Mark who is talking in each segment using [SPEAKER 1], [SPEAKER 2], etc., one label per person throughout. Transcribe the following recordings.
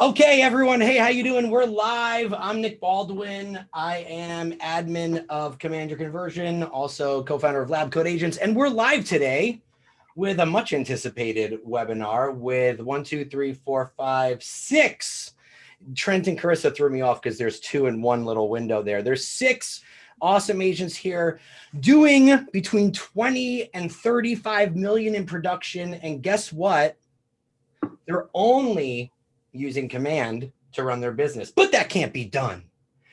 [SPEAKER 1] Okay, everyone. Hey, how you doing? We're live. I'm Nick Baldwin. I am admin of Command Your Conversion, also co-founder of Lab Code Agents, and we're live today with a much anticipated webinar with 6. Trent and Karissa threw me off because there's 2 in one little window there. There's 6 awesome agents here doing between 20 and 35 million in production. And guess what? They're only using Command to run their business, but that can't be done.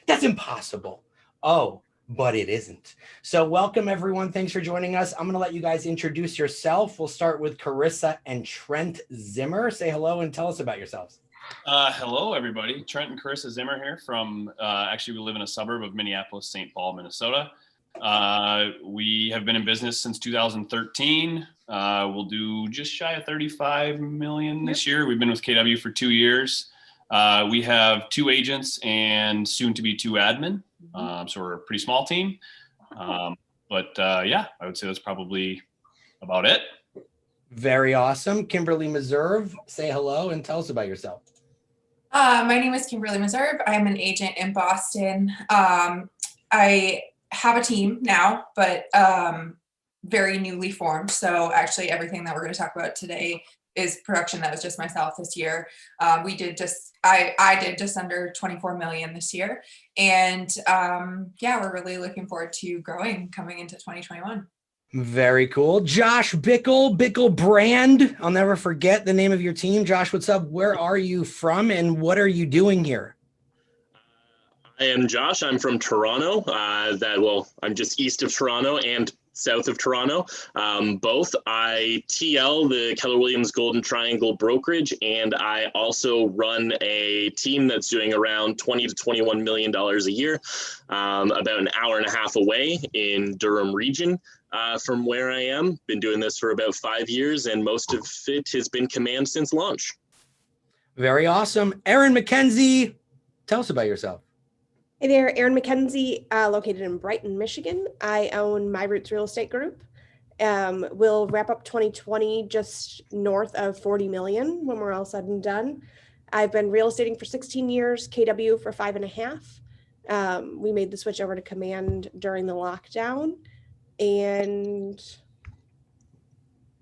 [SPEAKER 1] That's impossible. Oh, but it isn't. So welcome everyone. Thanks for joining us. I'm going to let you guys introduce yourself. We'll start with Karissa and Trent Zimmer. Say hello and tell us about yourselves.
[SPEAKER 2] Hello, everybody. Trent and Karissa Zimmer here from, actually we live in a suburb of Minneapolis, St. Paul, Minnesota. We have been in business since 2013. We'll do just shy of 35 million this year. We've been with KW for 2 years. We have 2 agents and soon to be 2 admin. So we're a pretty small team. Yeah, I would say that's probably about it.
[SPEAKER 1] Very awesome. Kimberlee Meserve, say hello and tell us about yourself.
[SPEAKER 3] My name is Kimberlee Meserve. I'm an agent in Boston. I have a team now, but very newly formed. So actually everything that we're going to talk about today is production that was just myself this year. I did just under 24 million this year. And yeah, we're really looking forward to growing coming into 2021.
[SPEAKER 1] Very cool. Josh Bickle, Bickle Brand. I'll never forget the name of your team. Josh, what's up? Where are you from and what are you doing here?
[SPEAKER 4] I am Josh. I'm from Toronto. I'm just east of Toronto and south of Toronto. Both. I TL the Keller Williams Golden Triangle brokerage, and I also run a team that's doing around $20 to $21 million a year, about an hour and a half away in Durham region. From where I am, been doing this for about 5 years, and most of it has been Command since launch.
[SPEAKER 1] Very awesome. Erin McKenzie, tell us about yourself.
[SPEAKER 5] Hey there, Erin McKenzie, located in Brighton, Michigan. I own My Roots Real Estate Group. We'll wrap up 2020 just north of 40 million when we're all said and done. I've been real estating for 16 years, KW for 5.5. We made the switch over to Command during the lockdown. And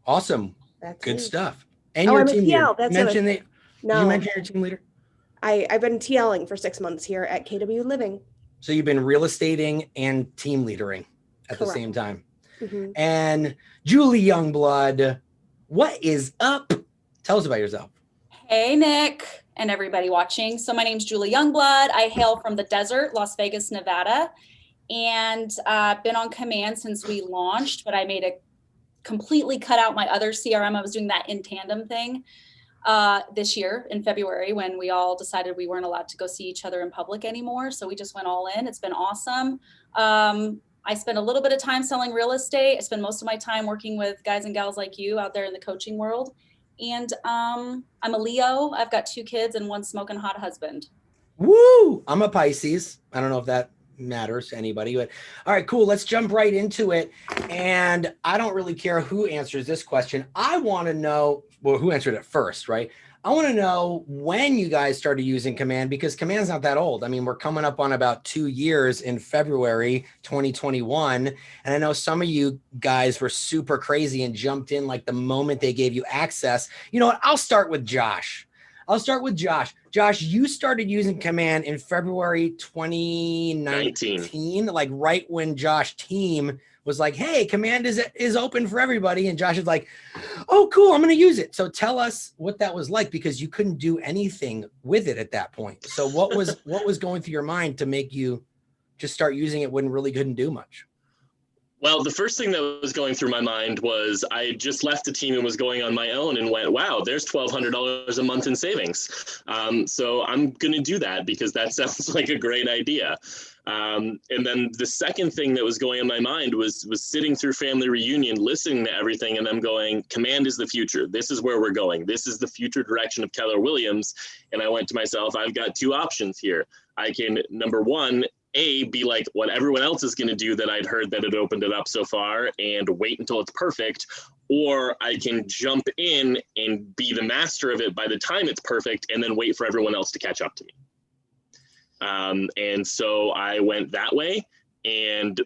[SPEAKER 1] awesome.
[SPEAKER 5] That's
[SPEAKER 1] good
[SPEAKER 5] me.
[SPEAKER 1] stuff. And your team leader.
[SPEAKER 5] That's
[SPEAKER 1] Did you mention your team leader?
[SPEAKER 5] I've been TLing for 6 months here at KW Living.
[SPEAKER 1] So you've been real estating and team leadering at
[SPEAKER 5] Correct.
[SPEAKER 1] The same time.
[SPEAKER 5] Mm-hmm.
[SPEAKER 1] And Julie Youngblood, what is up? Tell us about yourself.
[SPEAKER 6] Hey, Nick and everybody watching. So my name's Julie Youngblood. I hail from the desert, Las Vegas, Nevada. And been on Command since we launched, but I made a completely cut out my other CRM. I was doing that in tandem thing this year in February when we all decided we weren't allowed to go see each other in public anymore. So we just went all in. It's been awesome. I spend a little bit of time selling real estate. I spend most of my time working with guys and gals like you out there in the coaching world. And I'm a Leo. I've got 2 kids and 1 smoking hot husband.
[SPEAKER 1] Woo! I'm a Pisces. I don't know if that matters to anybody, but all right, cool. Let's jump right into it. And I don't really care who answers this question. I want to know, well, who answered it first, right? I want to know when you guys started using Command, because Command's not that old. I mean, we're coming up on about 2 years in February 2021. And I know some of you guys were super crazy and jumped in like the moment they gave you access. You know what? I'll start with Josh. Josh, you started using Command in February 2019, like right when Josh team was like, hey, Command is open for everybody. And Josh is like, oh, cool, I'm going to use it. So tell us what that was like, because you couldn't do anything with it at that point. So what was going through your mind to make you just start using it when really couldn't do much?
[SPEAKER 4] Well, the first thing that was going through my mind was I just left the team and was going on my own and went, wow, there's $1,200 a month in savings. So I'm going to do that because that sounds like a great idea. And then the second thing that was going in my mind was sitting through family reunion, listening to everything, and I'm going, Command is the future. This is where we're going. This is the future direction of Keller Williams. And I went to myself, I've got 2 options here. I can, number one, be like what everyone else is going to do that I'd heard that had opened it up so far and wait until it's perfect, or I can jump in and be the master of it by the time it's perfect and then wait for everyone else to catch up to me. And so I went that way, and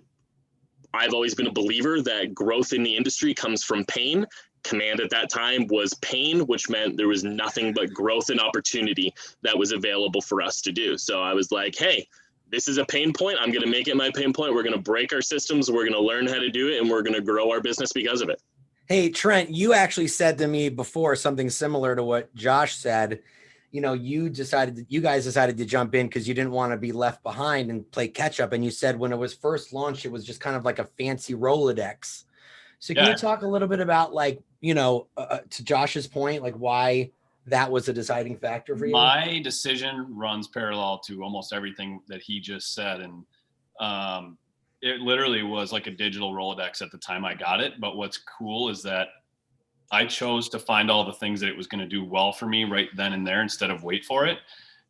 [SPEAKER 4] I've always been a believer that growth in the industry comes from pain. Command at that time was pain, which meant there was nothing but growth and opportunity that was available for us to do. So I was like, hey, this is a pain point. I'm going to make it my pain point. We're going to break our systems. We're going to learn how to do it, and we're going to grow our business because of it.
[SPEAKER 1] Hey, Trent, you actually said to me before something similar to what Josh said. You know, you guys decided to jump in because you didn't want to be left behind and play catch up. And you said when it was first launched, it was just kind of like a fancy Rolodex. So can you talk a little bit about, like, you know, to Josh's point, like why that was a deciding factor for you?
[SPEAKER 2] My decision runs parallel to almost everything that he just said. And it literally was like a digital Rolodex at the time I got it. But what's cool is that I chose to find all the things that it was going to do well for me right then and there instead of wait for it.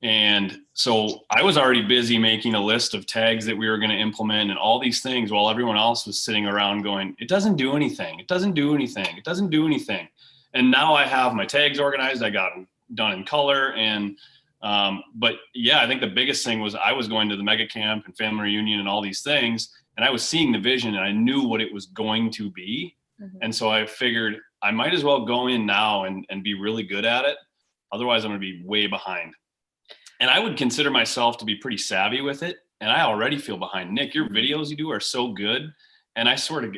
[SPEAKER 2] And so I was already busy making a list of tags that we were going to implement and all these things while everyone else was sitting around going, it doesn't do anything. It doesn't do anything. It doesn't do anything. And now I have my tags organized. I got them done in color. And, but yeah, I think the biggest thing was I was going to the mega camp and family reunion and all these things, and I was seeing the vision and I knew what it was going to be. Mm-hmm. And so I figured I might as well go in now and be really good at it. Otherwise I'm going to be way behind. And I would consider myself to be pretty savvy with it. And I already feel behind. Nick, your videos you do are so good. And I sort of,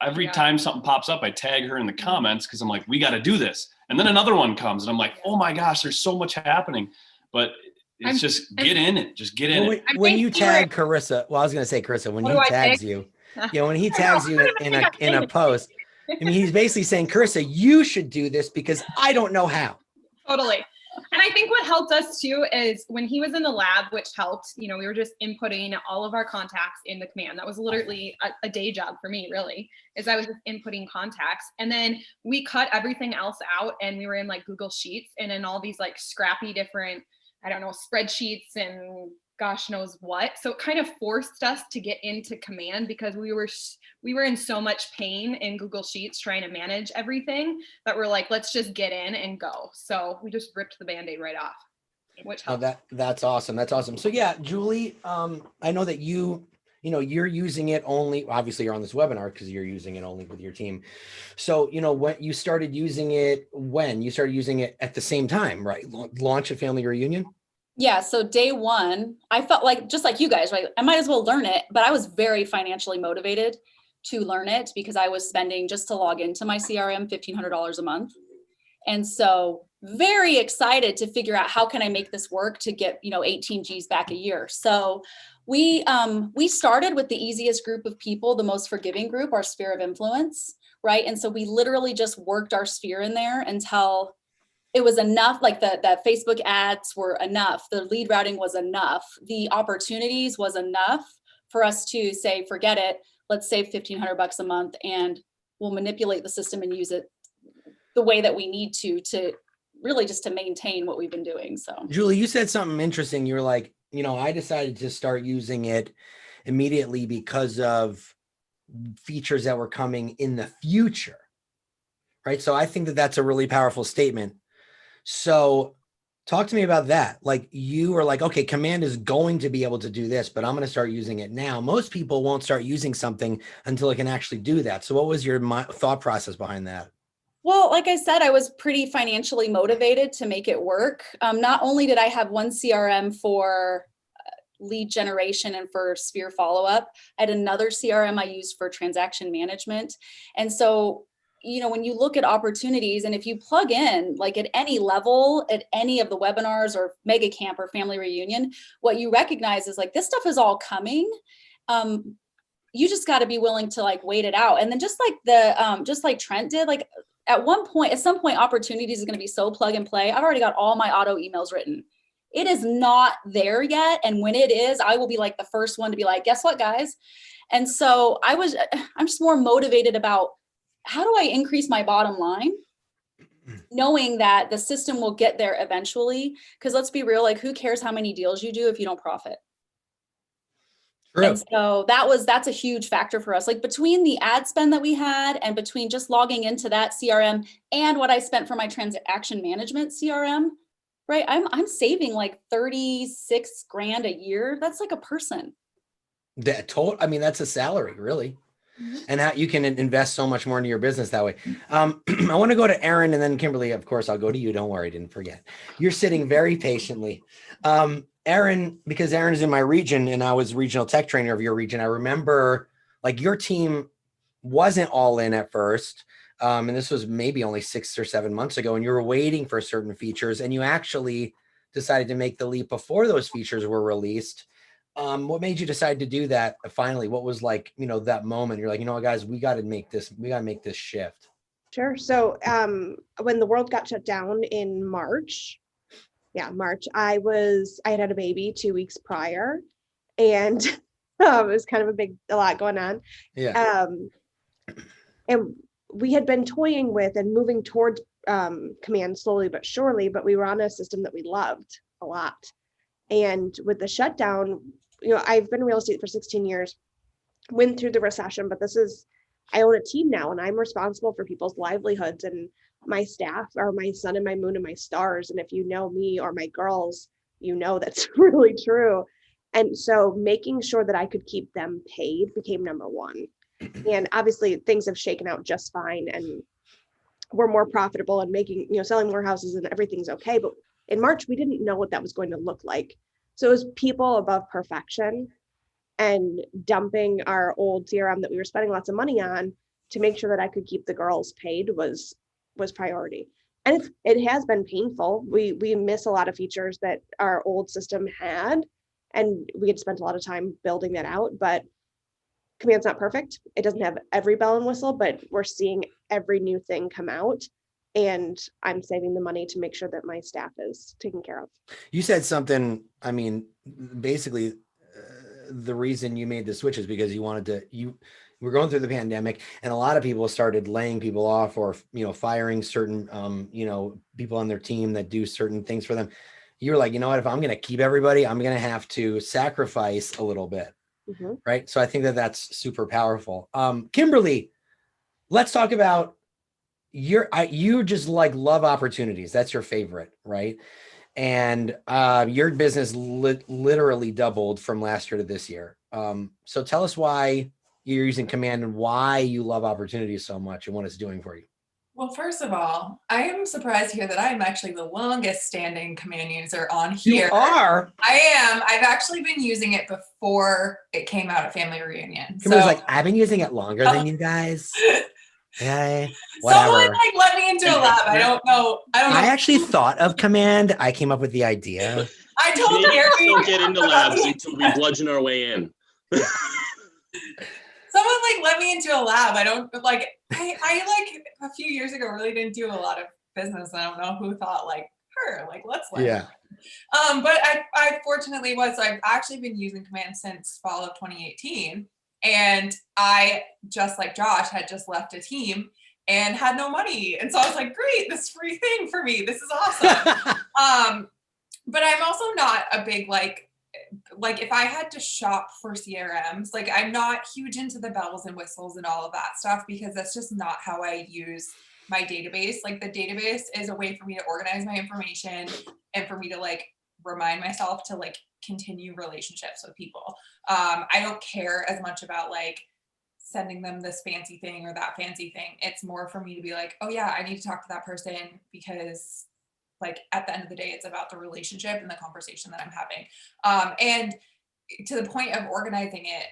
[SPEAKER 2] every time something pops up, I tag her in the comments because I'm like, we got to do this. And then another one comes and I'm like, oh my gosh, there's so much happening. But it's just get in it. Just get in it.
[SPEAKER 1] When you tag Karissa, well, I was going to say, Karissa, when he tags you, when he tags you in a post, I mean, he's basically saying, Karissa, you should do this because I don't know how.
[SPEAKER 7] Totally. And I think what helped us too is when he was in the lab, which helped, you know, we were just inputting all of our contacts in the command. That was literally a day job for me, really, is I was just inputting contacts. And then we cut everything else out and we were in like Google Sheets and in all these like scrappy different, I don't know, spreadsheets and gosh knows what. So it kind of forced us to get into command because we were in so much pain in Google Sheets trying to manage everything that we're like, let's just get in and go. So we just ripped the Band-Aid right off, which helped.
[SPEAKER 1] That's awesome. That's awesome. So yeah, Julie, I know that you're using it only, obviously you're on this webinar because you're using it only with your team. So, you know, when you started using it at the same time, right? Launch a family reunion.
[SPEAKER 6] Yeah. So day one, I felt like, just like you guys, right? I might as well learn it, but I was very financially motivated to learn it because I was spending just to log into my CRM, $1,500 a month. And so very excited to figure out how can I make this work to get, 18 G's back a year. So we started with the easiest group of people, the most forgiving group, our sphere of influence, right? And so we literally just worked our sphere in there until it was enough, like the Facebook ads were enough, the lead routing was enough, the opportunities was enough for us to say, forget it, let's save $1,500 a month and we'll manipulate the system and use it the way that we need to really just to maintain what we've been doing. So
[SPEAKER 1] Julie, you said something interesting. You were like, I decided to start using it immediately because of features that were coming in the future, right? So I think that that's a really powerful statement. So talk to me about that. Like you were like, okay, command is going to be able to do this, but I'm going to start using it now. Most people won't start using something until it can actually do that. So what was your thought process behind that?
[SPEAKER 6] Well, like I said, I was pretty financially motivated to make it work. Not only did I have one CRM for lead generation and for sphere follow-up, I had another CRM I used for transaction management. And so when you look at opportunities and if you plug in like at any level, at any of the webinars or mega camp or family reunion, what you recognize is like, this stuff is all coming. You just got to be willing to like wait it out. And then just like Trent did, like at some point, opportunities is going to be so plug and play. I've already got all my auto emails written. It is not there yet. And when it is, I will be like the first one to be like, guess what, guys? And so I'm just more motivated about how do I increase my bottom line, knowing that the system will get there eventually. Because let's be real, like who cares how many deals you do if you don't profit?
[SPEAKER 1] True.
[SPEAKER 6] And so that's a huge factor for us. Like between the ad spend that we had and between just logging into that CRM and what I spent for my transaction management CRM, right? I'm saving like 36 grand a year. That's like a person.
[SPEAKER 1] I mean, that's a salary, really. And how you can invest so much more into your business that way. I want to go to Erin and then Kimberlee. Of course, I'll go to you. Don't worry, I didn't forget. You're sitting very patiently. Erin, because Erin is in my region and I was regional tech trainer of your region, I remember like your team wasn't all in at first. And this was maybe only 6 or 7 months ago, and you were waiting for certain features and you actually decided to make the leap before those features were released. What made you decide to do that finally? What was like, that moment you're like, you know what, guys, we got to make this shift?
[SPEAKER 5] Sure. So when the world got shut down in March, I had a baby 2 weeks prior, and it was kind of a lot going on.
[SPEAKER 1] Yeah.
[SPEAKER 5] And we had been toying with and moving towards Command slowly but surely, but we were on a system that we loved a lot. And with the shutdown, I've been in real estate for 16 years, went through the recession, but I own a team now and I'm responsible for people's livelihoods, and my staff are my sun and my moon and my stars. And if you know me or my girls, that's really true. And so making sure that I could keep them paid became number one. And obviously things have shaken out just fine and we're more profitable and making, selling more houses and everything's okay. But in March, we didn't know what that was going to look like. So it was people above perfection, and dumping our old CRM that we were spending lots of money on to make sure that I could keep the girls paid was priority. And it has been painful. We miss a lot of features that our old system had, and we had spent a lot of time building that out, but Command's not perfect. It doesn't have every bell and whistle, but we're seeing every new thing come out, and I'm saving the money to make sure that my staff is taken care of.
[SPEAKER 1] You said something, I mean, basically the reason you made the switch is because you were going through the pandemic and a lot of people started laying people off or, firing certain, people on their team that do certain things for them. You were like, you know what, if I'm going to keep everybody, I'm going to have to sacrifice a little bit. Mm-hmm. Right. So I think that that's super powerful. Kimberlee, let's talk about you just like love opportunities. That's your favorite, right? And your business literally doubled from last year to this year. So tell us why you're using Command and why you love opportunities so much and what it's doing for you.
[SPEAKER 3] Well, first of all, I am surprised to hear that I am actually the longest standing Command user on here.
[SPEAKER 1] You are?
[SPEAKER 3] I am. I've actually been using it before it came out at Family Reunion.
[SPEAKER 1] Kimberlee's like, I've been using it longer than you guys. Okay, whatever.
[SPEAKER 3] Someone let me into a lab. I don't know.
[SPEAKER 1] I actually thought of Command. I came up with the idea.
[SPEAKER 3] I told Gary.
[SPEAKER 4] Don't get into labs until we bludgeon our way in.
[SPEAKER 3] Someone let me into a lab. I don't I a few years ago really didn't do a lot of business. I don't know who thought her, let's let her. But I fortunately was. So I've actually been using Command since fall of 2018. And I, just like Josh, had just left a team and had no money. And so I was like, great, this free thing for me. This is awesome. But I'm also not a big, if I had to shop for CRMs, I'm not huge into the bells and whistles and all of that stuff, because that's just not how I use my database. The database is a way for me to organize my information and for me to remind myself to continue relationships with people. I don't care as much about sending them this fancy thing or that fancy thing. It's more for me to be oh yeah, I need to talk to that person, because at the end of the day, it's about the relationship and the conversation that I'm having. And to the point of organizing it,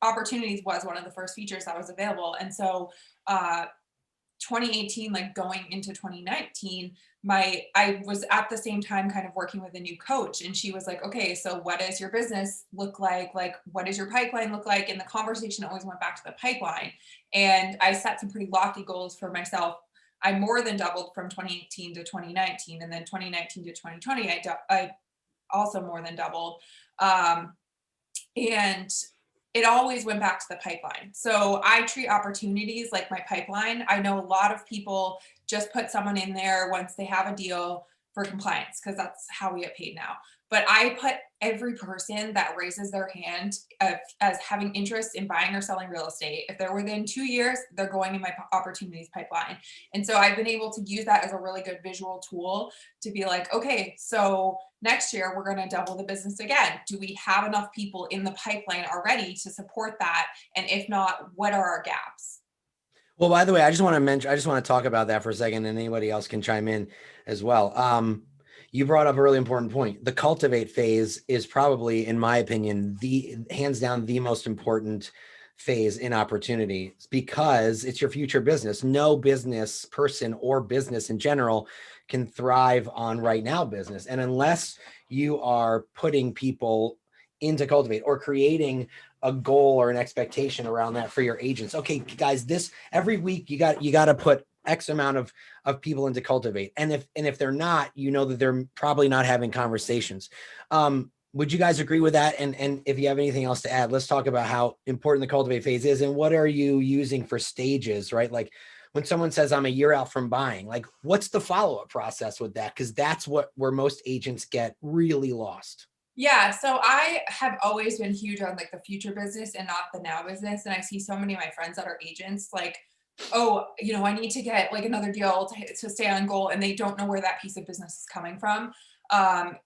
[SPEAKER 3] opportunities was one of the first features that was available. And so 2018, going into 2019, I was at the same time kind of working with a new coach, and she was like, okay, so what does your business look like? What does your pipeline look like? And the conversation always went back to the pipeline. And I set some pretty lofty goals for myself. I more than doubled from 2018 to 2019, and then 2019 to 2020, I also more than doubled. And it always went back to the pipeline. So I treat opportunities like my pipeline. I know a lot of people just put someone in there once they have a deal for compliance, because that's how we get paid now. but I put every person that raises their hand as having interest in buying or selling real estate. If they're within 2 years, they're going in my opportunities pipeline. And so I've been able to use that as a really good visual tool to be like, okay, so next year we're going to double the business again. Do we have enough people in the pipeline already to support that? And if not, what are our gaps?
[SPEAKER 1] Well, by the way, I just want to talk about that for a second, and anybody else can chime in as well. You brought up a really important point. The cultivate phase is probably, in my opinion, the hands down the most important phase in opportunity, because it's your future business. No business person or business in general can thrive on right now business. And unless you are putting people into cultivate or creating a goal or an expectation around that for your agents. Okay, guys, this every week you got to put X amount of people into cultivate. And if they're not, you know that they're probably not having conversations. Would you guys agree with that? And if you have anything else to add, let's talk about how important the cultivate phase is and what are you using for stages, right? Like when someone says I'm a year out from buying, like what's the follow-up process with that? Because that's where most agents get really lost.
[SPEAKER 3] Yeah, so I have always been huge on like the future business and not the now business. And I see so many of my friends that are agents like, oh, I need to get like another deal to stay on goal, and they don't know where that piece of business is coming from.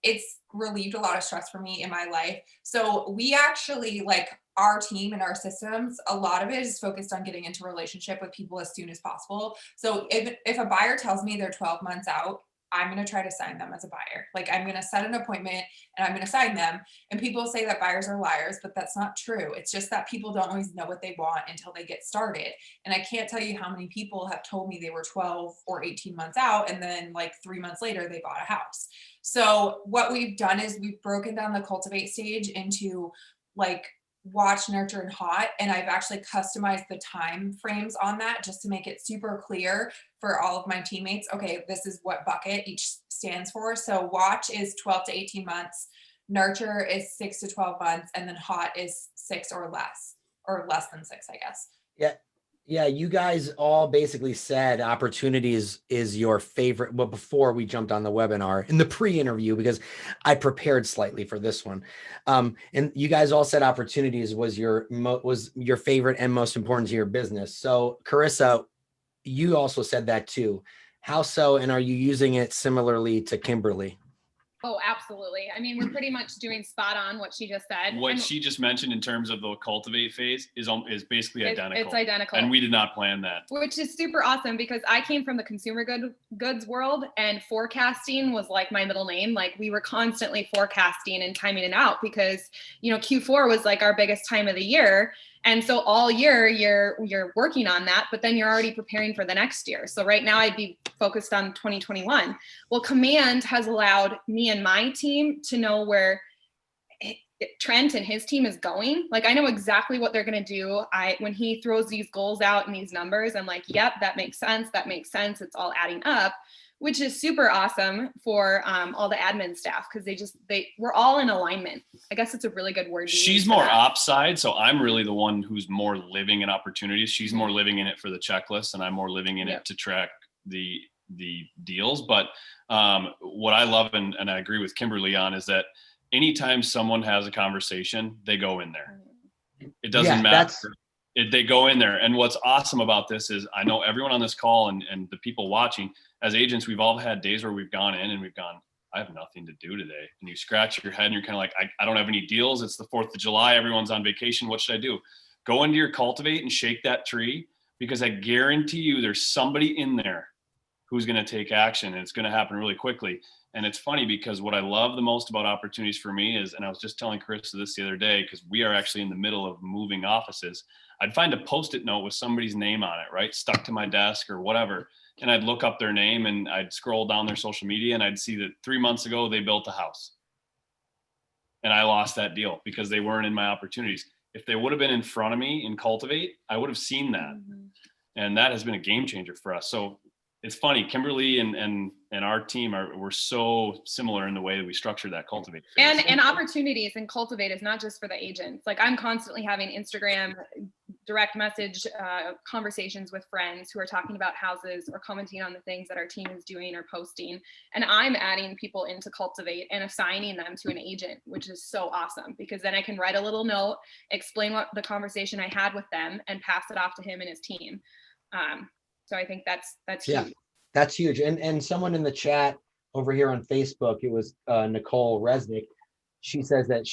[SPEAKER 3] It's relieved a lot of stress for me in my life. So we actually, like, our team and our systems, a lot of it is focused on getting into a relationship with people as soon as possible. So if a buyer tells me they're 12 months out, I'm going to try to sign them as a buyer. Like, I'm going to set an appointment and I'm going to sign them. And people say that buyers are liars, but that's not true. It's just that people don't always know what they want until they get started. And I can't tell you how many people have told me they were 12 or 18 months out, and then like 3 months later, they bought a house. So what we've done is we've broken down the cultivate stage into like watch, nurture, and hot. And I've actually customized the time frames on that just to make it super clear for all of my teammates. Okay, this is what bucket each stands for. So watch is 12 to 18 months, nurture is 6 to 12 months, and then hot is 6 or less than 6, I guess.
[SPEAKER 1] Yeah, you guys all basically said opportunities is your favorite. Well, before we jumped on the webinar in the pre-interview, because I prepared slightly for this one, and you guys all said opportunities was your favorite and most important to your business. So, Karissa, you also said that too. How so? And are you using it similarly to Kimberlee?
[SPEAKER 7] Oh, absolutely. I mean, we're pretty much doing spot on what she just said.
[SPEAKER 2] What she just mentioned in terms of the cultivate phase is basically identical.
[SPEAKER 7] It's identical.
[SPEAKER 2] And we did not plan that.
[SPEAKER 7] Which is super awesome because I came from the consumer goods world, and forecasting was like my middle name. Like, we were constantly forecasting and timing it out because, Q4 was like our biggest time of the year. And so all year you're working on that, but then you're already preparing for the next year. So right now I'd be focused on 2021. Well, Command has allowed me and my team to know where Trent and his team is going. Like, I know exactly what they're going to do. When he throws these goals out and these numbers, I'm like, yep, that makes sense. That makes sense. It's all adding up, which is super awesome for all the admin staff because we're all in alignment. I guess it's a really good word.
[SPEAKER 2] She's more ops side, so I'm really the one who's more living in opportunities. She's more living in it for the checklist, and I'm more living in it to track the deals. But what I love and I agree with Kimberlee on is that anytime someone has a conversation, they go in there. It doesn't matter. They go in there. And what's awesome about this is I know everyone on this call and the people watching, as agents, we've all had days where we've gone in and we've gone, I have nothing to do today. And you scratch your head and you're kind of like, I don't have any deals. It's the 4th of July. Everyone's on vacation. What should I do? Go into your cultivate and shake that tree, because I guarantee you there's somebody in there who's going to take action, and it's going to happen really quickly. And it's funny because what I love the most about opportunities for me is, and I was just telling Karissa this the other day, because we are actually in the middle of moving offices, I'd find a Post-it note with somebody's name on it, right? Stuck to my desk or whatever. And I'd look up their name and I'd scroll down their social media and I'd see that 3 months ago, they built a house. And I lost that deal because they weren't in my opportunities. If they would have been in front of me in Cultivate, I would have seen that. Mm-hmm. And that has been a game changer for us. So it's funny, Kimberlee and our team we're so similar in the way that we structure that Cultivate phase.
[SPEAKER 7] And opportunities and Cultivate is not just for the agents. Like, I'm constantly having Instagram direct message conversations with friends who are talking about houses or commenting on the things that our team is doing or posting. And I'm adding people into Cultivate and assigning them to an agent, which is so awesome, because then I can write a little note, explain what the conversation I had with them, and pass it off to him and his team. So I think that's huge.
[SPEAKER 1] That's huge. And someone in the chat over here on Facebook, it was Nicole Resnick. She says that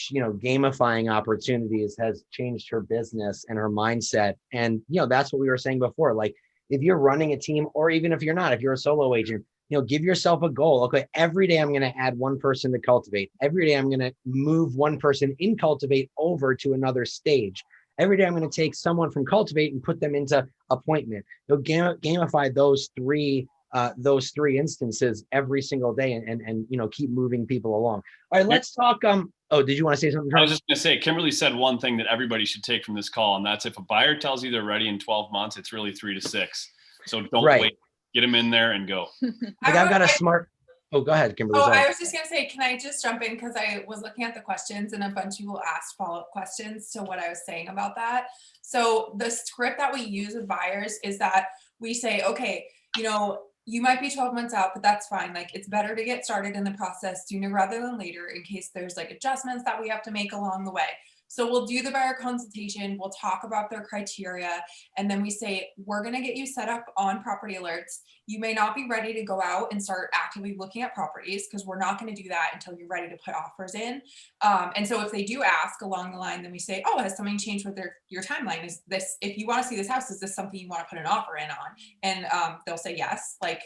[SPEAKER 1] gamifying opportunities has changed her business and her mindset. And that's what we were saying before. Like, if you're running a team, or even if you're not, if you're a solo agent, give yourself a goal. Okay, every day I'm going to add one person to Cultivate. Every day I'm going to move one person in Cultivate over to another stage. Every day I'm going to take someone from Cultivate and put them into Appointment. Gamify those three instances every single day, and keep moving people along. All right, let's talk. Did you want to say something?
[SPEAKER 2] I was just going to say, Kimberlee said one thing that everybody should take from this call, and that's if a buyer tells you they're ready in 12 months, it's really 3 to 6. So don't wait. Get them in there and go.
[SPEAKER 1] Like, I've got a smart. Oh, go ahead, Kimberlee.
[SPEAKER 3] I was just going to say, can I just jump in? Because I was looking at the questions and a bunch of people asked follow-up questions to what I was saying about that. So the script that we use with buyers is that we say, okay, you might be 12 months out, but that's fine. Like, it's better to get started in the process sooner rather than later, in case there's like adjustments that we have to make along the way. So we'll do the buyer consultation, we'll talk about their criteria, and then we say, we're going to get you set up on property alerts. You may not be ready to go out and start actively looking at properties, because we're not going to do that until you're ready to put offers in. And so if they do ask along the line, then we say, oh, has something changed with your timeline? Is this, if you want to see this house, is this something you want to put an offer in on? And they'll say yes, like,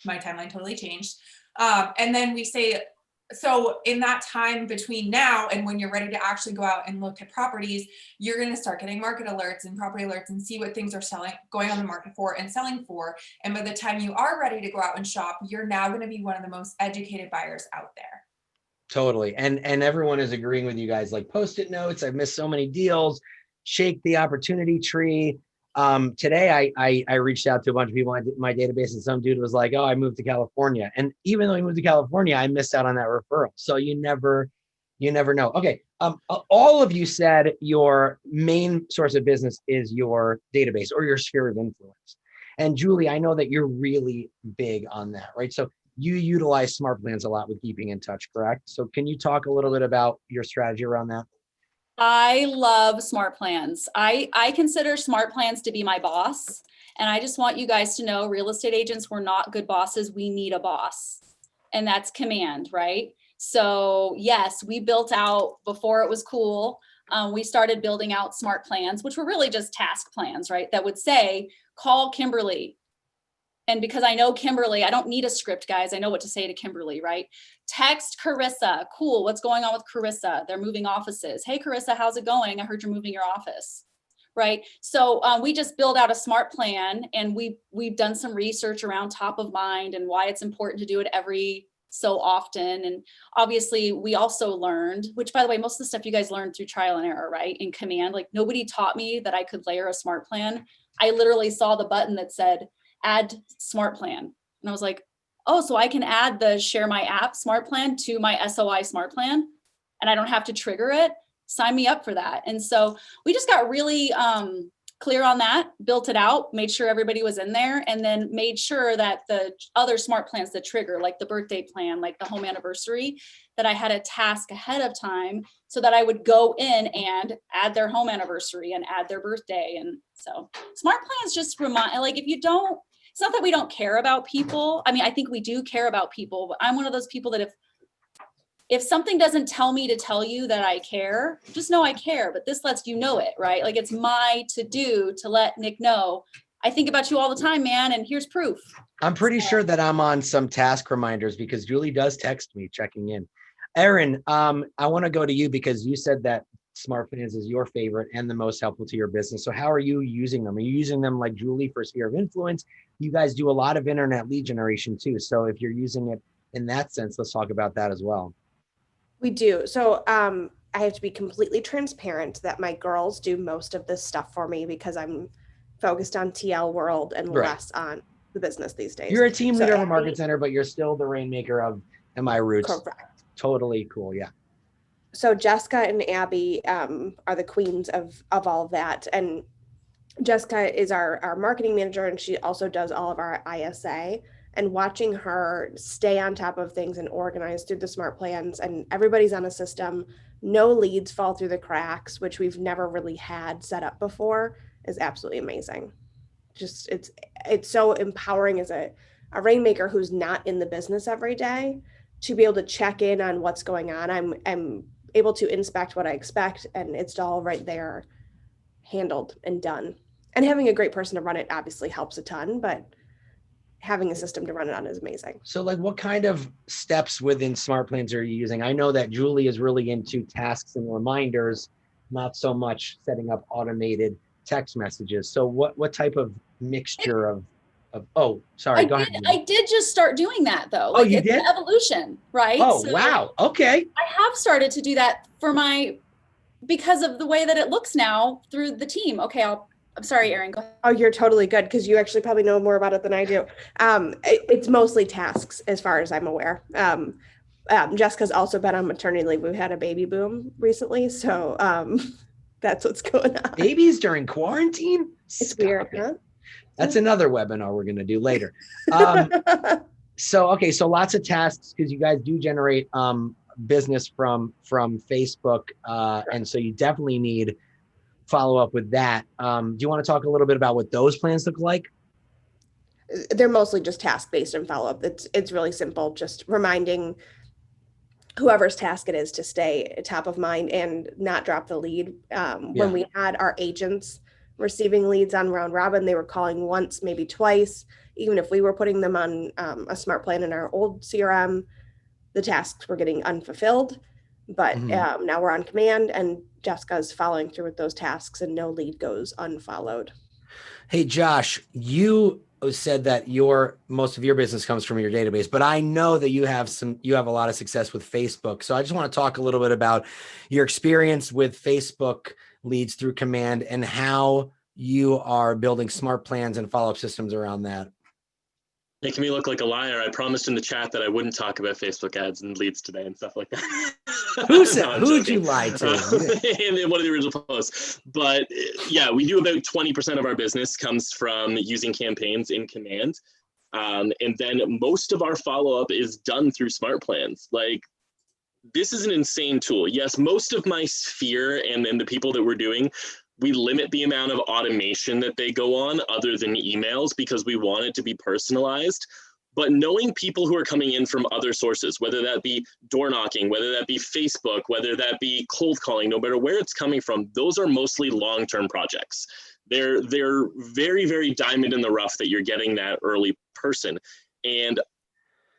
[SPEAKER 3] my timeline totally changed. And then we say, so in that time between now and when you're ready to actually go out and look at properties, you're going to start getting market alerts and property alerts and see what things are going on the market for and selling for. And by the time you are ready to go out and shop, you're now going to be one of the most educated buyers out there.
[SPEAKER 1] Totally. And everyone is agreeing with you guys, like Post-it notes. I've missed so many deals. Shake the opportunity tree. Today I reached out to a bunch of people in my database, and some dude was like, oh, I moved to California. And even though he moved to California, I missed out on that referral. So you never know. Okay. All of you said your main source of business is your database or your sphere of influence. And Julie, I know that you're really big on that, right? So you utilize smart plans a lot with keeping in touch, correct? So can you talk a little bit about your strategy around that?
[SPEAKER 6] I love smart plans. I consider smart plans to be my boss. And I just want you guys to know, real estate agents, we're not good bosses. We need a boss. And that's command, right? So yes, we built out, before it was cool, we started building out smart plans, which were really just task plans, right? That would say, call Kimberlee. And because I know Kimberlee, I don't need a script, guys. I know what to say to Kimberlee, right? Text Karissa. Cool. What's going on with Karissa? They're moving offices. Hey, Karissa, how's it going? I heard you're moving your office, right? So we just build out a smart plan, and we've done some research around top of mind and why it's important to do it every so often. And obviously we also learned, which by the way, most of the stuff you guys learned through trial and error, right? In command, like nobody taught me that I could layer a smart plan. I literally saw the button that said, add smart plan. And I was like, oh, so I can add the share my app smart plan to my SOI smart plan, and I don't have to trigger it. Sign me up for that. And so we just got really clear on that, built it out, made sure everybody was in there, and then made sure that the other smart plans that trigger, like the birthday plan, like the home anniversary, that I had a task ahead of time so that I would go in and add their home anniversary and add their birthday. And so smart plans just remind, like, if you don't, it's not that we don't care about people. I mean, I think we do care about people, but I'm one of those people that if something doesn't tell me to tell you that I care, just know I care, but this lets you know it, right? Like, it's my to do to let Nick know, I think about you all the time, man, and here's proof.
[SPEAKER 1] I'm pretty sure that I'm on some task reminders because Julie does text me checking in. Erin, I want to go to you because you said that smart plans is your favorite and the most helpful to your business. So how are you using them? Are you using them like Julie for sphere of influence? You guys do a lot of internet lead generation too. So if you're using it in that sense, let's talk about that as well.
[SPEAKER 5] We do. So I have to be completely transparent that my girls do most of this stuff for me because I'm focused on TL world and less on the business these days.
[SPEAKER 1] You're a team leader of a market center, but you're still the rainmaker of MI Roots.
[SPEAKER 5] Correct.
[SPEAKER 1] Totally cool. Yeah.
[SPEAKER 5] So Jessica and Abby are the queens of all of that. And Jessica is our marketing manager, and she also does all of our ISA. And watching her stay on top of things and organize through the smart plans, and everybody's on a system, no leads fall through the cracks, which we've never really had set up before, is absolutely amazing. Just it's so empowering as a rainmaker who's not in the business every day to be able to check in on what's going on. I'm able to inspect what I expect, and it's all right there, handled and done. And having a great person to run it obviously helps a ton, but having a system to run it on is amazing.
[SPEAKER 1] So like what kind of steps within smart plans are you using? I know that Julie is really into tasks and reminders, not so much setting up automated text messages. So what type of mixture of oh, sorry, go ahead.
[SPEAKER 6] I did just start doing that though.
[SPEAKER 1] Oh, you
[SPEAKER 6] it's
[SPEAKER 1] did?
[SPEAKER 6] an evolution, right?
[SPEAKER 1] Oh,
[SPEAKER 6] So
[SPEAKER 1] wow. Okay.
[SPEAKER 6] I have started to do that because of the way that it looks now through the team. Okay, I'm sorry, Erin, go ahead.
[SPEAKER 5] Oh, you're totally good, because you actually probably know more about it than I do. It's mostly tasks as far as I'm aware. Jessica's also been on maternity leave. We've had a baby boom recently, so that's what's going on.
[SPEAKER 1] Babies during quarantine?
[SPEAKER 5] It's weird, huh?
[SPEAKER 1] That's another webinar we're going to do later. So lots of tasks, because you guys do generate business from Facebook. And so you definitely need follow up with that. Do you want to talk a little bit about what those plans look like?
[SPEAKER 5] They're mostly just task based and follow up. It's really simple, just reminding whoever's task it is to stay top of mind and not drop the lead. When we had our agents receiving leads on round robin, they were calling once, maybe twice. Even if we were putting them on a smart plan in our old CRM, the tasks were getting unfulfilled. But now we're on command, and Jessica's following through with those tasks, and no lead goes unfollowed.
[SPEAKER 1] Hey, Josh, you said that most of your business comes from your database, but I know that you have a lot of success with Facebook. So I just want to talk a little bit about your experience with Facebook leads through command and how you are building smart plans and follow-up systems around that.
[SPEAKER 4] Making me look like a liar. I promised in the chat that I wouldn't talk about Facebook ads and leads today and stuff like that.
[SPEAKER 1] Who said? Who'd you lie to?
[SPEAKER 4] In one of the original posts. But yeah, we do about 20% of our business comes from using campaigns in command. And then most of our follow-up is done through smart plans. Like, this is an insane tool. Yes, most of my sphere and the people that we're doing, we limit the amount of automation that they go on other than emails because we want it to be personalized. But knowing people who are coming in from other sources, whether that be door knocking, whether that be Facebook, whether that be cold calling, no matter where it's coming from, those are mostly long-term projects. They're very, very diamond in the rough that you're getting that early person. And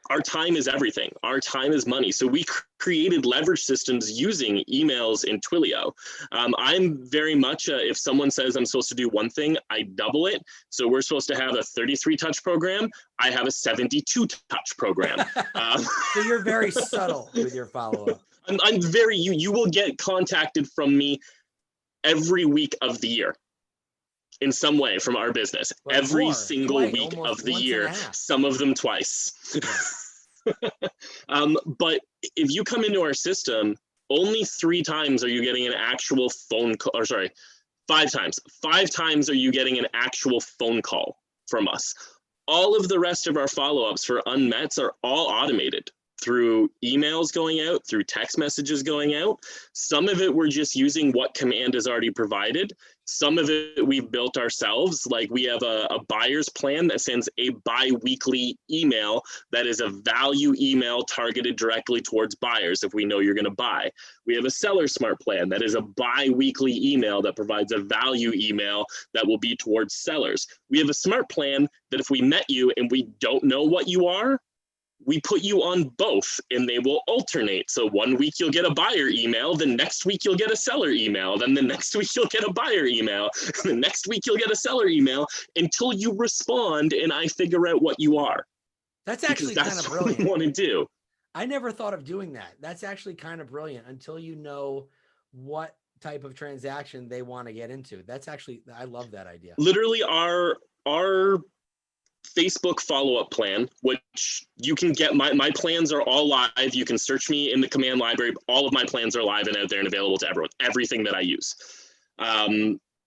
[SPEAKER 4] our time is everything. Our time is money. So we created leverage systems using emails in Twilio. I'm very much, if someone says I'm supposed to do one thing, I double it. So we're supposed to have a 33 touch program. I have a 72 touch program.
[SPEAKER 1] So you're very subtle with your follow-up.
[SPEAKER 4] I'm very, you will get contacted from me every week of the year in some way from our business. But every single week of the year, some of them twice. But if you come into our system, only 3 times are you getting an actual phone call, or sorry, 5 times. 5 times are you getting an actual phone call from us. All of the rest of our follow-ups for unmets are all automated through emails going out, through text messages going out. Some of it we're just using what command is already provided. Some of it we've built ourselves. Like we have a buyer's plan that sends a bi-weekly email that is a value email targeted directly towards buyers if we know you're going to buy. We have a seller smart plan that is a bi-weekly email that provides a value email that will be towards sellers. We have a smart plan that if we met you and we don't know what you are, we put you on both and they will alternate. So one week you'll get a buyer email, the next week you'll get a seller email, then the next week you'll get a buyer email, the next week you'll get a seller email until you respond and I figure out what you are.
[SPEAKER 1] That's actually kind of brilliant.
[SPEAKER 4] What we want to do.
[SPEAKER 1] I never thought of doing that. That's actually kind of brilliant until you know what type of transaction they want to get into. That's actually, I love that idea.
[SPEAKER 4] Literally our Facebook follow-up plan, which you can get. My plans are all live. You can search me in the command library. All of my plans are live and out there and available to everyone, everything that I use.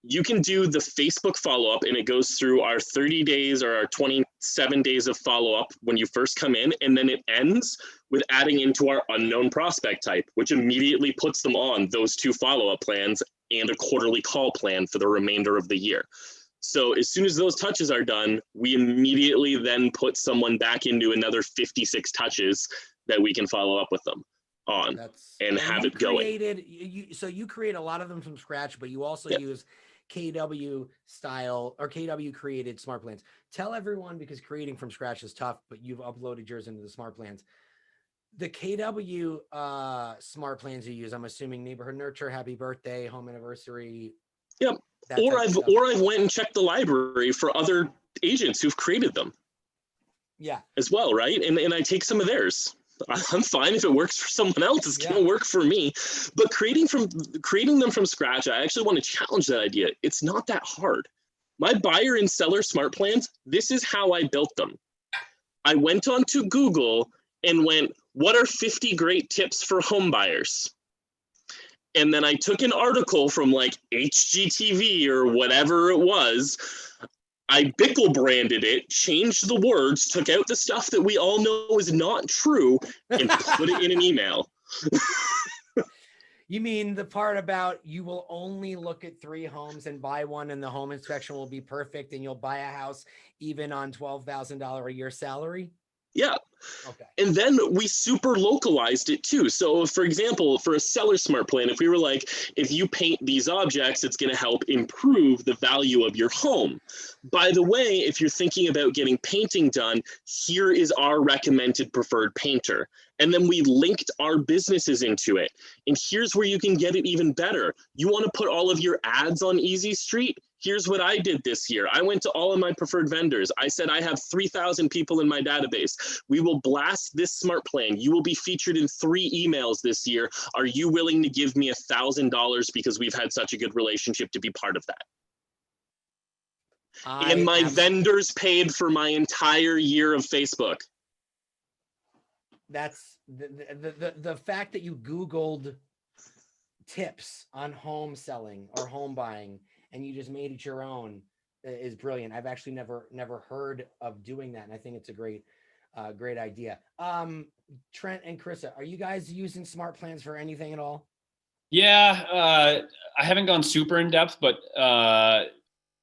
[SPEAKER 4] You can do the Facebook follow-up, and it goes through our 30 days or our 27 days of follow-up when you first come in, and then it ends with adding into our unknown prospect type, which immediately puts them on those 2 follow-up plans and a quarterly call plan for the remainder of the year. So as soon as those touches are done, we immediately then put someone back into another 56 touches that we can follow up with them on and have it going.
[SPEAKER 1] So you create a lot of them from scratch, but you also use KW style or KW created smart plans. Tell everyone, because creating from scratch is tough, but you've uploaded yours into the smart plans. The KW smart plans you use, I'm assuming neighborhood nurture, happy birthday, home anniversary.
[SPEAKER 4] Yep. Or I've went and checked the library for other agents who've created them.
[SPEAKER 1] Yeah.
[SPEAKER 4] As well, right? And I take some of theirs. I'm fine if it works for someone else. It's gonna work for me. But creating them from scratch, I actually want to challenge that idea. It's not that hard. My buyer and seller smart plans, this is how I built them. I went onto Google and went, what are 50 great tips for home buyers? And then I took an article from like HGTV or whatever it was. I Bickle branded it, changed the words, took out the stuff that we all know is not true, and put it in an email.
[SPEAKER 1] You mean the part about you will only look at 3 homes and buy one, and the home inspection will be perfect, and you'll buy a house even on $12,000 a year salary?
[SPEAKER 4] Yeah.
[SPEAKER 1] Okay.
[SPEAKER 4] And then we super localized it too. So for example, for a seller smart plan, if we were like, if you paint these objects, it's going to help improve the value of your home. By the way, if you're thinking about getting painting done, here is our recommended preferred painter. And then we linked our businesses into it. And here's where you can get it even better. You want to put all of your ads on Easy Street? Here's what I did this year. I went to all of my preferred vendors. I said, I have 3,000 people in my database. We will blast this smart plan. You will be featured in 3 emails this year. Are you willing to give me $1,000 because we've had such a good relationship to be part of that? And my vendors paid for my entire year of Facebook.
[SPEAKER 1] That's the fact that you Googled tips on home selling or home buying and you just made it your own is brilliant. I've actually never heard of doing that, and I think it's a great idea. Trent and Karissa, are you guys using smart plans for anything at all?
[SPEAKER 2] Yeah, I haven't gone super in depth, but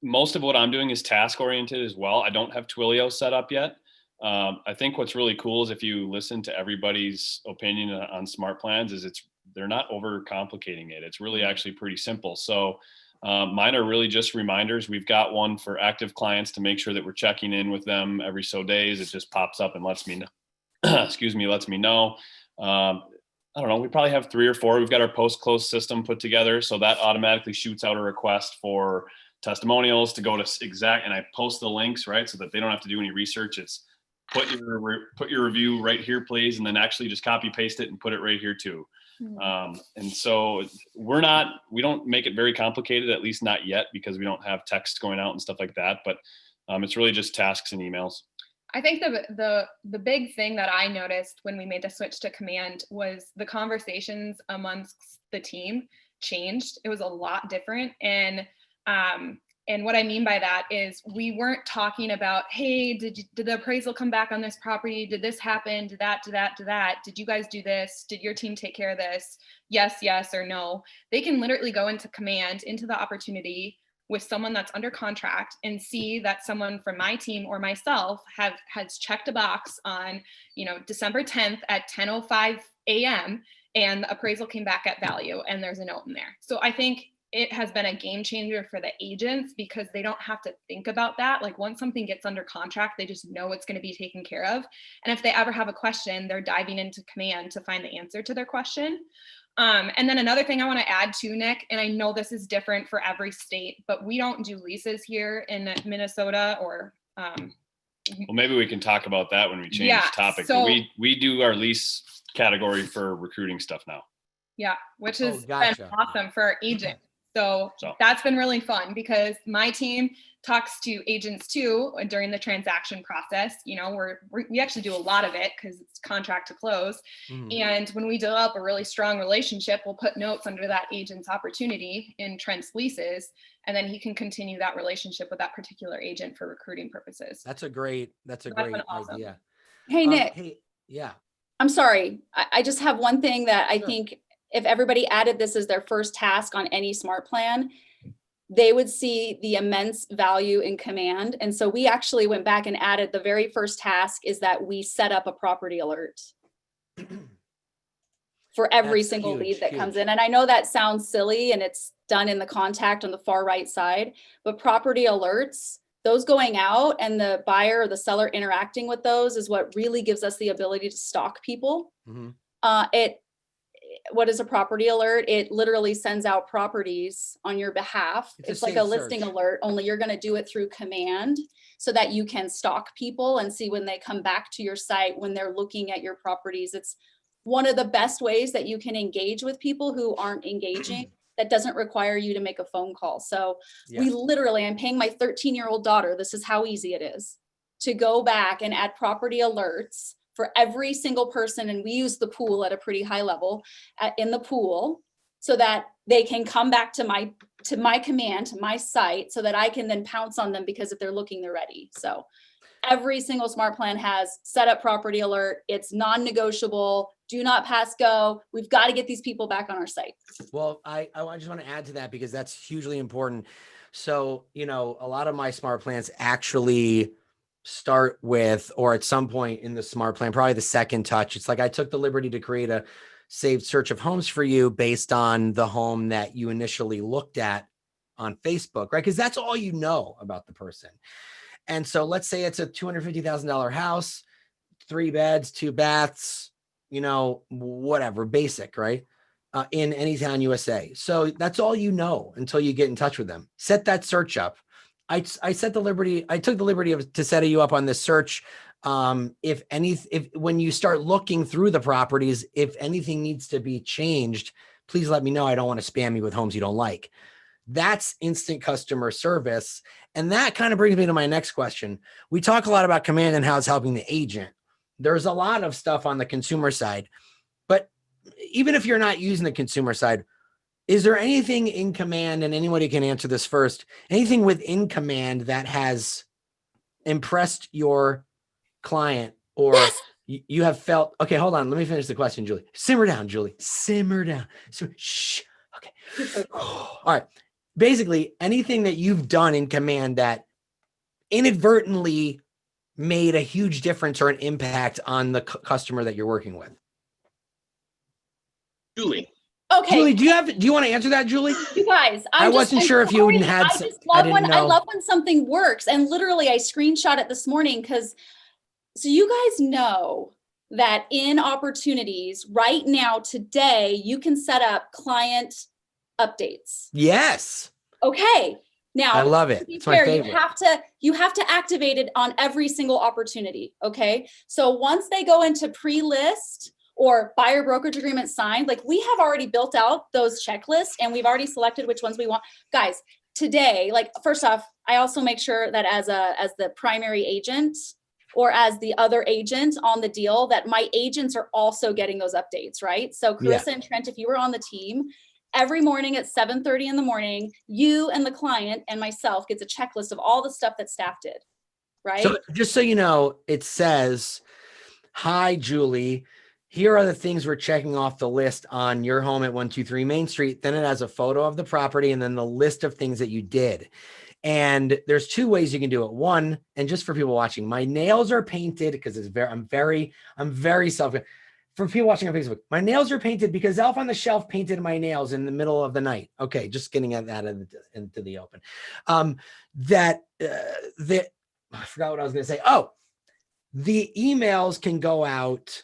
[SPEAKER 2] most of what I'm doing is task oriented as well. I don't have Twilio set up yet. I think what's really cool is if you listen to everybody's opinion on smart plans, is they're not over complicating it. It's really actually pretty simple. So mine are really just reminders. We've got one for active clients to make sure that we're checking in with them every so days. It just pops up and lets me know. Lets me know. I don't know. We probably have 3 or 4. We've got our post-close system put together, so that automatically shoots out a request for testimonials to go to exact, and I post the links, right, so that they don't have to do any research. It's put your review right here, please, and then actually just copy paste it and put it right here too. And so we don't make it very complicated, at least not yet, because we don't have text going out and stuff like that. But it's really just tasks and emails.
[SPEAKER 7] I think the big thing that I noticed when we made the switch to command was the conversations amongst the team changed. It was a lot different. And what I mean by that is we weren't talking about, hey, did the appraisal come back on this property? Did this happen? Did that? Did you guys do this? Did your team take care of this? Yes, or no. They can literally go into command, into the opportunity with someone that's under contract and see that someone from my team or myself has checked a box on, December 10th at 10:05 a.m. and the appraisal came back at value and there's a note in there. So I think it has been a game changer for the agents because they don't have to think about that. Like once something gets under contract, they just know it's going to be taken care of. And if they ever have a question, they're diving into command to find the answer to their question. And then another thing I want to add too, Nick, and I know this is different for every state, but we don't do leases here in Minnesota or.
[SPEAKER 2] Well, maybe we can talk about that when we change the topic. So, we do our lease category for recruiting stuff now.
[SPEAKER 7] Yeah, which has been awesome for our agents. So
[SPEAKER 2] So-
[SPEAKER 7] that's been really fun because my team talks to agents too during the transaction process. You know, we actually do a lot of it because it's contract to close. And when we develop a really strong relationship, we'll put notes under that agent's opportunity in Trent's leases, and then he can continue that relationship with that particular agent for recruiting purposes.
[SPEAKER 1] That's a great
[SPEAKER 7] That's been awesome.
[SPEAKER 1] idea.
[SPEAKER 6] Hey, Nick,
[SPEAKER 1] Hey, yeah.
[SPEAKER 6] I'm sorry. I just have one thing that I
[SPEAKER 1] Sure.
[SPEAKER 6] think if everybody added this as their first task on any smart plan, they would see the immense value in command. And so we actually went back and added the very first task is that we set up a property alert for every
[SPEAKER 1] That's
[SPEAKER 6] single
[SPEAKER 1] huge,
[SPEAKER 6] lead that comes
[SPEAKER 1] huge.
[SPEAKER 6] in. And I know that sounds silly and it's done in the contact on the far right side, but property alerts, those going out and the buyer or the seller interacting with those is what really gives us the ability to stalk people. What is a property alert? It literally sends out properties on your behalf.
[SPEAKER 1] It's a
[SPEAKER 6] It's like a
[SPEAKER 1] safe
[SPEAKER 6] listing
[SPEAKER 1] search.
[SPEAKER 6] alert, only you're going to do it through command so that you can stalk people and see when they come back to your site, when they're looking at your properties. It's one of the best ways that you can engage with people who aren't engaging that doesn't require you to make a phone call. So we literally, I'm paying my 13-year-old daughter, this is how easy it is, to go back and add property alerts for every single person. And we use the pool at a pretty high level in the pool so that they can come back to my command, to my site, so that I can then pounce on them because if they're looking, they're ready. So every single smart plan has set up property alert. It's non-negotiable. Do not pass go. We've got to get these people back on our site.
[SPEAKER 1] Well, I just want to add to that because that's hugely important. So, you know, a lot of my smart plans actually start with, or at some point in the smart plan, probably the second touch. It's like I took the liberty to create a saved search of homes for you based on the home that you initially looked at on Facebook, right? Because that's all you know about the person. And so let's say it's a $250,000 house, 3 beds, 2 baths, you know, whatever, basic, right? In any town, USA. So that's all you know until you get in touch with them. Set that search up. I took the liberty to set you up on this search. If when you start looking through the properties, if anything needs to be changed, please let me know. I don't want to spam you with homes you don't like. That's instant customer service. And that kind of brings me to my next question. We talk a lot about command and how it's helping the agent. There's a lot of stuff on the consumer side, but even if you're not using the consumer side, is there anything in command, and anybody can answer this first, anything within command that has impressed your client or you have felt, okay, hold on. Let me finish the question, Julie. Simmer down, Julie. Simmer down. Shh. Okay. All right. Basically, anything that you've done in command that inadvertently made a huge difference or an impact on the customer that you're working with.
[SPEAKER 4] Julie.
[SPEAKER 6] Okay.
[SPEAKER 1] Julie, do you want to answer that, Julie?
[SPEAKER 6] You guys,
[SPEAKER 1] I wasn't sure if you had.
[SPEAKER 6] I love when something works, and literally, I screenshot it this morning because, so you guys know that in opportunities right now today, you can set up client updates.
[SPEAKER 1] Yes.
[SPEAKER 6] Okay. Now
[SPEAKER 1] I love it. It's my favorite.
[SPEAKER 6] You have to activate it on every single opportunity. Okay. So once they go into pre-list or buyer brokerage agreement signed, like we have already built out those checklists and we've already selected which ones we want. Guys, today, like first off, I also make sure that as the primary agent or as the other agent on the deal, that my agents are also getting those updates, right? So Karissa and Trent, if you were on the team, every morning at 7:30 in the morning, you and the client and myself gets a checklist of all the stuff that staff did, right?
[SPEAKER 1] So just so you know, it says, "Hi, Julie. Here are the things we're checking off the list on your home at 123 Main Street." Then it has a photo of the property and then the list of things that you did. And there's 2 ways you can do it. One, and just for people watching, my nails are painted because I'm very self. For people watching on Facebook, my nails are painted because Elf on the Shelf painted my nails in the middle of the night. Okay, just getting that into the open. I forgot what I was going to say. Oh, the emails can go out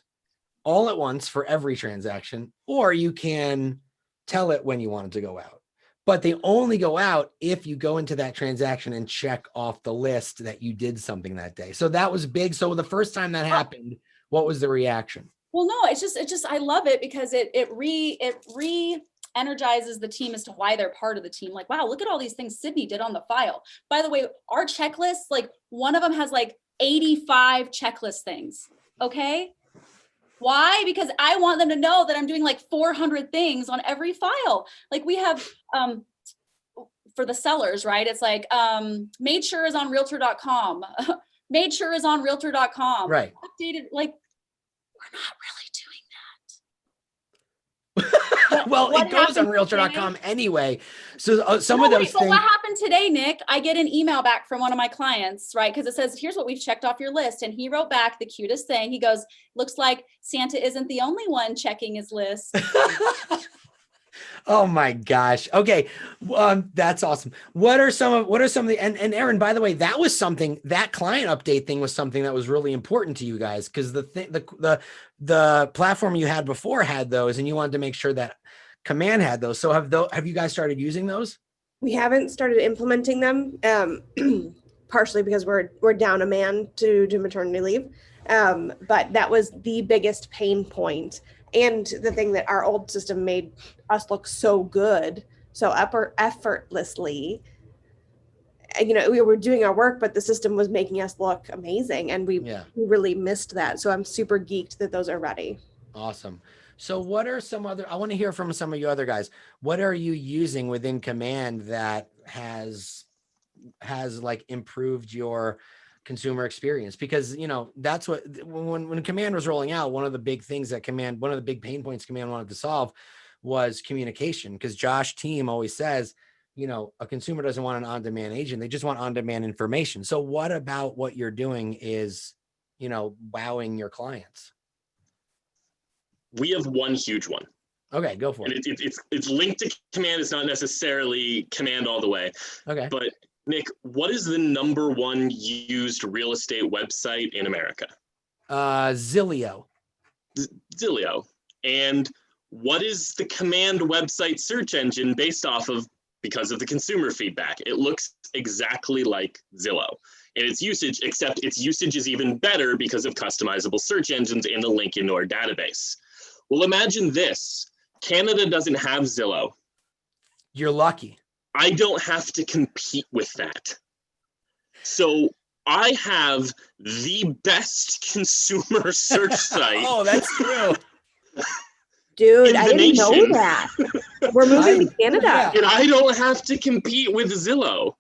[SPEAKER 1] all at once for every transaction, or you can tell it when you want it to go out. But they only go out if you go into that transaction and check off the list that you did something that day. So that was big. So the first time that happened, what was the reaction?
[SPEAKER 6] Well, no, it's just, I love it because it energizes the team as to why they're part of the team. Like, wow, look at all these things Sydney did on the file. By the way, our checklist, like one of them has like 85 checklist things. Okay. Why? Because I want them to know that I'm doing like 400 things on every file. Like we have, for the sellers, right? It's like, made sure is on realtor.com. Made sure is on realtor.com.
[SPEAKER 1] Right.
[SPEAKER 6] Updated, like, we're not really doing
[SPEAKER 1] Well,
[SPEAKER 6] what
[SPEAKER 1] it goes on
[SPEAKER 6] happened
[SPEAKER 1] realtor.com anyway. So some
[SPEAKER 6] No,
[SPEAKER 1] of those
[SPEAKER 6] wait, but
[SPEAKER 1] things.
[SPEAKER 6] what happened today, Nick? I get an email back from one of my clients, right? Because it says, here's what we've checked off your list. And he wrote back the cutest thing. He goes, looks like Santa isn't the only one checking his list.
[SPEAKER 1] Oh my gosh. Okay. That's awesome. What are some of the, and Erin, by the way, that was something, that client update thing was something that was really important to you guys, because the platform you had before had those, and you wanted to make sure that Command had those. So have you guys started using those?
[SPEAKER 5] We haven't started implementing them, partially because we're down a man to maternity leave. But that was the biggest pain point, and the thing that our old system made us look so good, so effortlessly. You know, we were doing our work, but the system was making us look amazing, and we really missed that. So I'm super geeked that those are ready.
[SPEAKER 1] Awesome. So what are some other, I want to hear from some of you other guys. What are you using within Command that has like improved your consumer experience? Because, you know, that's what, when Command was rolling out, one of the big pain points Command wanted to solve was communication. Because Josh team always says, you know, a consumer doesn't want an on-demand agent. They just want on-demand information. So what about what you're doing is, you know, wowing your clients?
[SPEAKER 4] We have one huge one.
[SPEAKER 1] Okay, go for it.
[SPEAKER 4] It's linked to Command. It's not necessarily Command all the way.
[SPEAKER 1] Okay.
[SPEAKER 4] But Nick, what is the #1 used real estate website in America?
[SPEAKER 1] Zillow.
[SPEAKER 4] Zillow. And what is the Command website search engine based off of because of the consumer feedback? It looks exactly like Zillow in its usage, except its usage is even better because of customizable search engines and the link into our database. Well, imagine this. Canada doesn't have Zillow.
[SPEAKER 1] You're lucky.
[SPEAKER 4] I don't have to compete with that. So I have the best consumer search site.
[SPEAKER 1] Oh, that's true.
[SPEAKER 5] Dude, I didn't know that. We're moving to Canada.
[SPEAKER 1] Yeah.
[SPEAKER 4] And I don't have to compete with Zillow.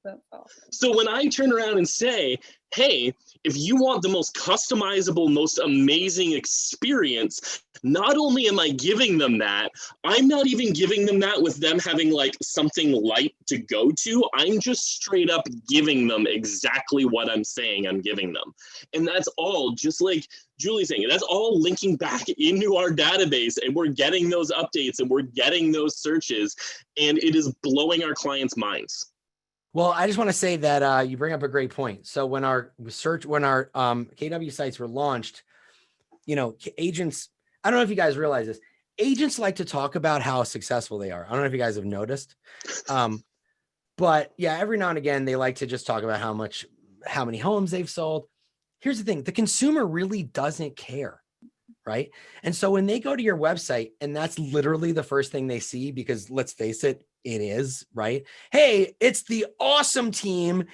[SPEAKER 7] That's awesome.
[SPEAKER 4] So when I turn around and say, hey, if you want the most customizable, most amazing experience, not only am I giving them that, I'm not even giving them that with them having like something light to go to. I'm just straight up giving them exactly what I'm saying I'm giving them. And that's all, just like Julie's saying, that's all linking back into our database, and we're getting those updates and we're getting those searches, and it is blowing our clients' minds.
[SPEAKER 1] Well, I just want to say that you bring up a great point. So when our KW sites were launched, you know, agents, I don't know if you guys realize this, agents like to talk about how successful they are. I don't know if you guys have noticed. But yeah, every now and again, they like to just talk about how many homes they've sold. Here's the thing, the consumer really doesn't care, right? And so when they go to your website, and that's literally the first thing they see, because let's face it, it is, right? Hey, it's the awesome team,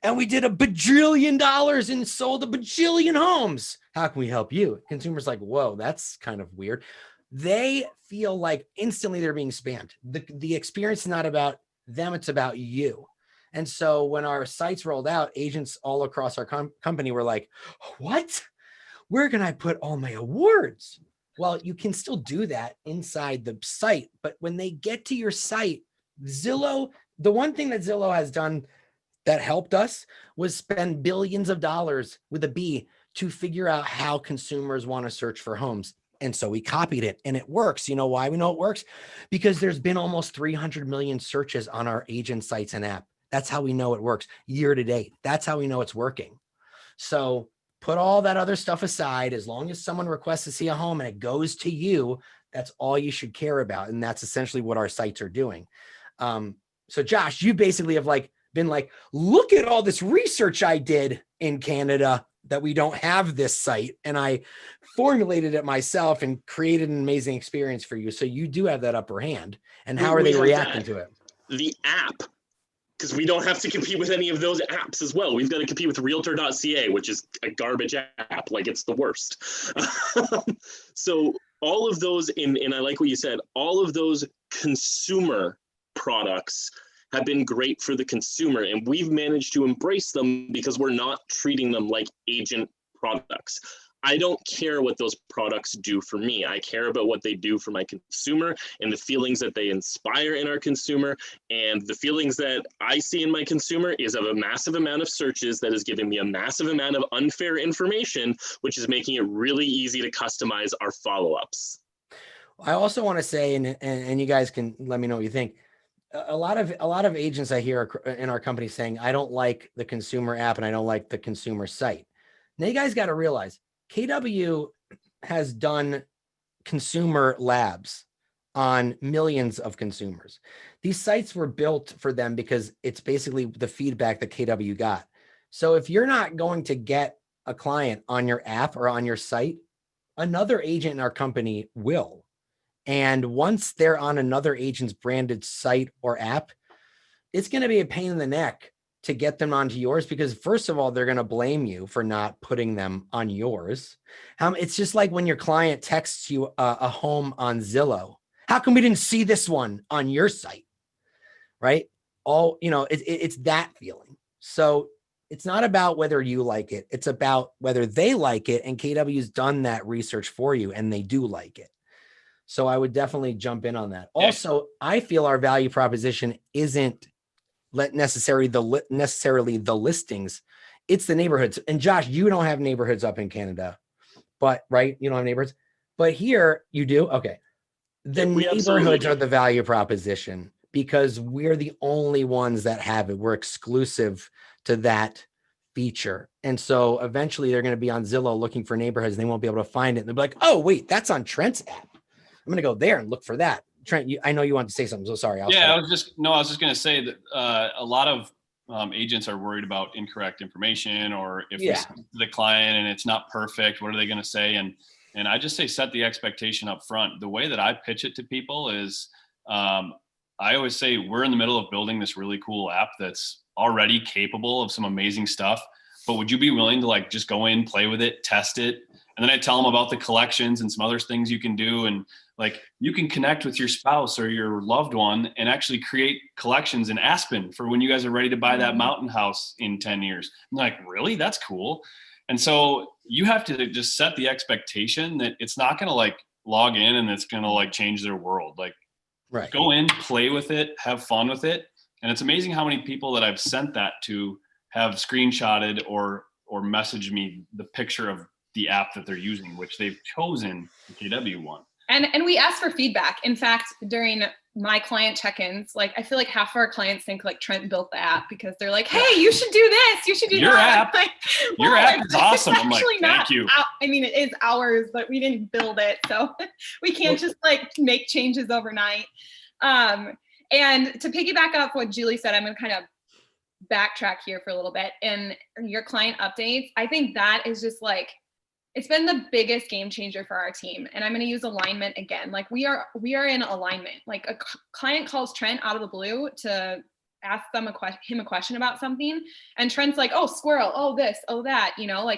[SPEAKER 1] and we did $1 bajillion and sold $1 bajillion homes. How can we help you? Consumers like, whoa, that's kind of weird. They feel like instantly they're being spammed. The experience is not about them, it's about you. And so when our sites rolled out, agents all across our company were like, what? Where can I put all my awards? Well, you can still do that inside the site, but when they get to your site, Zillow, the one thing that Zillow has done that helped us was spend billions of dollars with a B to figure out how consumers want to search for homes. And so we copied it, and it works. You know why we know it works? Because there's been almost 300 million searches on our agent sites and app. That's how we know it works year to date. That's how we know it's working. So put all that other stuff aside. As long as someone requests to see a home and it goes to you, that's all you should care about. And that's essentially what our sites are doing. So Josh, you basically have been like, look at all this research I did in Canada. that we don't have this site, and I formulated it myself and created an amazing experience for you. So you do have that upper hand. And how are they reacting to it?
[SPEAKER 4] The app, because we don't have to compete with any of those apps as well. We've got to compete with realtor.ca, which is a garbage app. Like, it's the worst. So all of those, and I like what you said, all of those consumer products have been great for the consumer, and we've managed to embrace them because we're not treating them like agent products. I don't care what those products do for me. I care about what they do for my consumer and the feelings that they inspire in our consumer. And the feelings that I see in my consumer is of a massive amount of searches that is giving me a massive amount of unfair information, which is making it really easy to customize our follow-ups.
[SPEAKER 1] I also want to say, and you guys can let me know what you think. A lot of agents I hear in our company saying, I don't like the consumer app and I don't like the consumer site. Now you guys got to realize KW has done consumer labs on millions of consumers. These sites were built for them because it's basically the feedback that KW got. So if you're not going to get a client on your app or on your site, another agent in our company will. And once they're on another agent's branded site or app, it's going to be a pain in the neck to get them onto yours, because first of all, they're going to blame you for not putting them on yours. It's just like when your client texts you a home on Zillow. How come we didn't see this one on your site? Right? It's that feeling. So it's not about whether you like it. It's about whether they like it. And KW's done that research for you and they do like it. So I would definitely jump in on that. Also, I feel our value proposition isn't necessarily the listings. It's the neighborhoods. And Josh, you don't have neighborhoods up in Canada, but right? You don't have neighborhoods, but here you do. Okay. The neighborhoods are the value proposition because we're the only ones that have it. We're exclusive to that feature. And so eventually they're going to be on Zillow looking for neighborhoods and they won't be able to find it. And they'll be like, oh, wait, that's on Trent's app. I'm going to go there and look for that. Trent, I know you want to say something, so sorry.
[SPEAKER 2] I was just going to say that a lot of agents are worried about incorrect information, or if we speak to the client and it's not perfect, what are they going to say? And I just say set the expectation up front. The way that I pitch it to people is I always say we're in the middle of building this really cool app that's already capable of some amazing stuff, but would you be willing to just go in, play with it, test it? And then I tell them about the collections and some other things you can do. And you can connect with your spouse or your loved one and actually create collections in Aspen for when you guys are ready to buy that mountain house in 10 years. I'm like, really? That's cool. And so you have to just set the expectation that it's not going to log in and it's going to change their world.
[SPEAKER 1] Right.
[SPEAKER 2] Go in, play with it, have fun with it. And it's amazing how many people that I've sent that to have screenshotted or messaged me the picture of the app that they're using, which they've chosen the KW one.
[SPEAKER 7] And we ask for feedback. In fact, during my client check-ins, I feel like half of our clients think Trent built the app because they're like, hey, you should do this. You should do
[SPEAKER 2] your
[SPEAKER 7] that.
[SPEAKER 2] App. Your app is awesome. I'm like,
[SPEAKER 7] thank you. It is ours, but we didn't build it. So we can't just make changes overnight. And to piggyback off what Julie said, I'm going to kind of backtrack here for a little bit. And your client updates, I think that is just it's been the biggest game changer for our team. And I'm going to use alignment again. We are in alignment. A client calls Trent out of the blue to ask him a question about something. And Trent's like, oh, squirrel, oh, this, oh, that,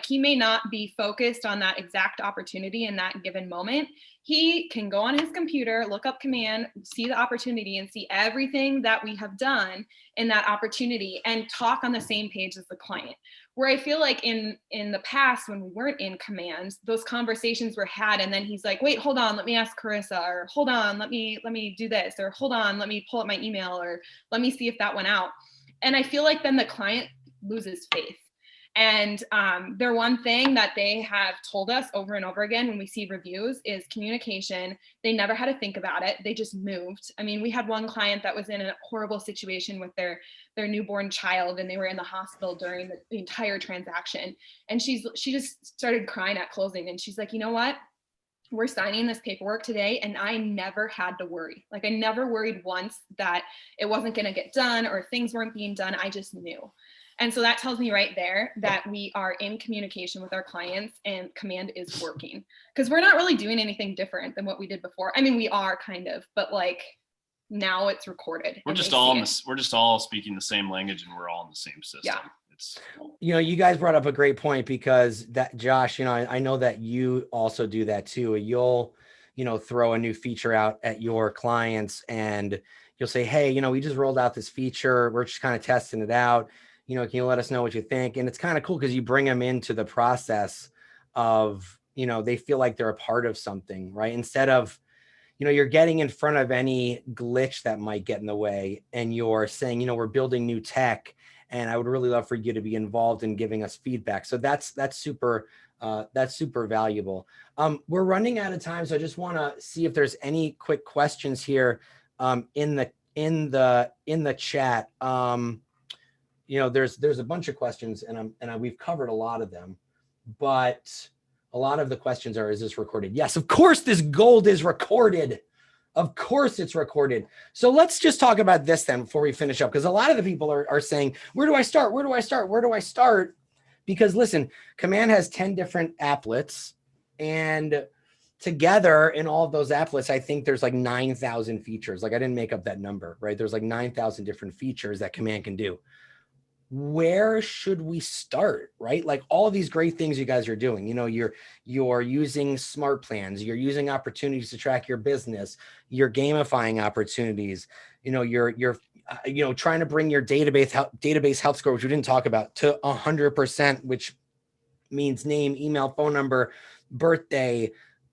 [SPEAKER 7] he may not be focused on that exact opportunity in that given moment. He can go on his computer, look up command, see the opportunity and see everything that we have done in that opportunity and talk on the same page as the client. Where I feel in the past, when we weren't in commands, those conversations were had. And then he's like, wait, hold on, let me ask Karissa, or hold on, let me do this, or hold on, let me pull up my email, or let me see if that went out. And I feel then the client loses faith. And their one thing that they have told us over and over again when we see reviews is communication. They never had to think about it. They just moved. I mean, we had one client that was in a horrible situation with their newborn child, and they were in the hospital during the entire transaction. And she just started crying at closing. And she's like, you know what? We're signing this paperwork today, and I never had to worry. I never worried once that it wasn't going to get done or things weren't being done. I just knew. And so that tells me right there that we are in communication with our clients and command is working, because we're not really doing anything different than what we did before. I mean, we are kind of, but like now it's recorded.
[SPEAKER 2] We're just all we're just all speaking the same language, and we're all in the same system.
[SPEAKER 7] Yeah.
[SPEAKER 1] You guys brought up a great point, because that, Josh, I know that you also do that too. You'll, throw a new feature out at your clients and you'll say, hey, we just rolled out this feature. We're just kind of testing it out. Can you let us know what you think? And it's kind of cool because you bring them into the process of, they feel like they're a part of something, right? Instead of, you're getting in front of any glitch that might get in the way and you're saying, we're building new tech and I would really love for you to be involved in giving us feedback. So that's super valuable. We're running out of time, so I just want to see if there's any quick questions here in the chat. There's a bunch of questions, and we've covered a lot of them, but a lot of the questions are, is this recorded? Yes, of course this gold is recorded. Of course it's recorded. So let's just talk about this then before we finish up, because a lot of the people are saying, where do I start? Where do I start? Where do I start? Because listen, Command has 10 different applets, and together in all of those applets, I think there's like 9,000 features. Like I didn't make up that number, right? There's like 9,000 different features that Command can do. Where should we start, right? Like all of these great things you guys are doing, you're using smart plans, you're using opportunities to track your business, you're gamifying opportunities, you're trying to bring your database health score, which we didn't talk about, to 100%, which means name, email, phone number, birthday,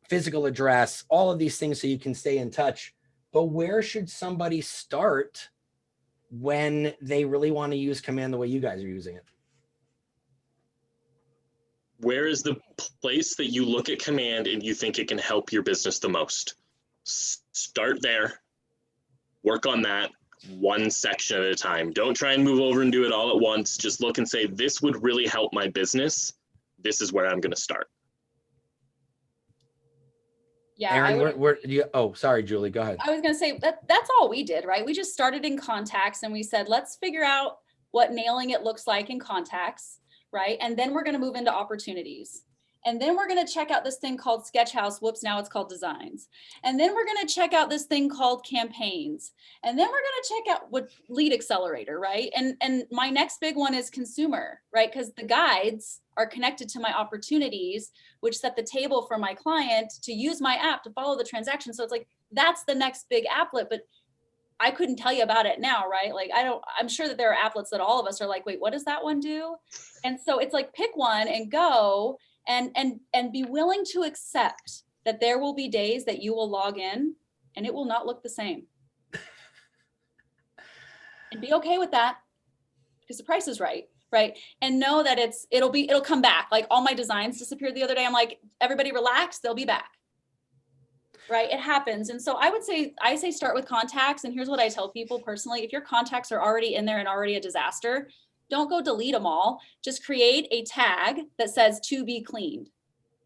[SPEAKER 1] physical address, all of these things so you can stay in touch. But where should somebody start when they really want to use Command the way you guys are using it?
[SPEAKER 4] Where is the place that you look at Command and you think it can help your business the most? Start there, work on that one section at a time. Don't try and move over and do it all at once. Just look and say, this would really help my business. This is where I'm going to start.
[SPEAKER 6] Yeah.
[SPEAKER 1] Aaron, sorry, Julie, go ahead.
[SPEAKER 6] I was going to say that's all we did, right? We just started in contacts and we said, let's figure out what nailing it looks like in contacts, right? And then we're going to move into opportunities. And then we're going to check out this thing called Sketchhouse. Whoops, now it's called Designs. And then we're going to check out this thing called Campaigns. And then we're going to check out what Lead Accelerator, right? And my next big one is Consumer, right? Because the guides are connected to my opportunities, which set the table for my client to use my app to follow the transaction. So it's like, that's the next big applet, but I couldn't tell you about it now, right? Like, I'm sure that there are applets that all of us are like, wait, what does that one do? And so it's like, pick one and go and be willing to accept that there will be days that you will log in and it will not look the same. And be okay with that, because the price is right. Right. And know that it'll come back. Like all my designs disappeared the other day. I'm like, everybody relax, they'll be back. Right. It happens. And so I say start with contacts. And here's what I tell people personally: if your contacts are already in there and already a disaster, don't go delete them all. Just create a tag that says to be cleaned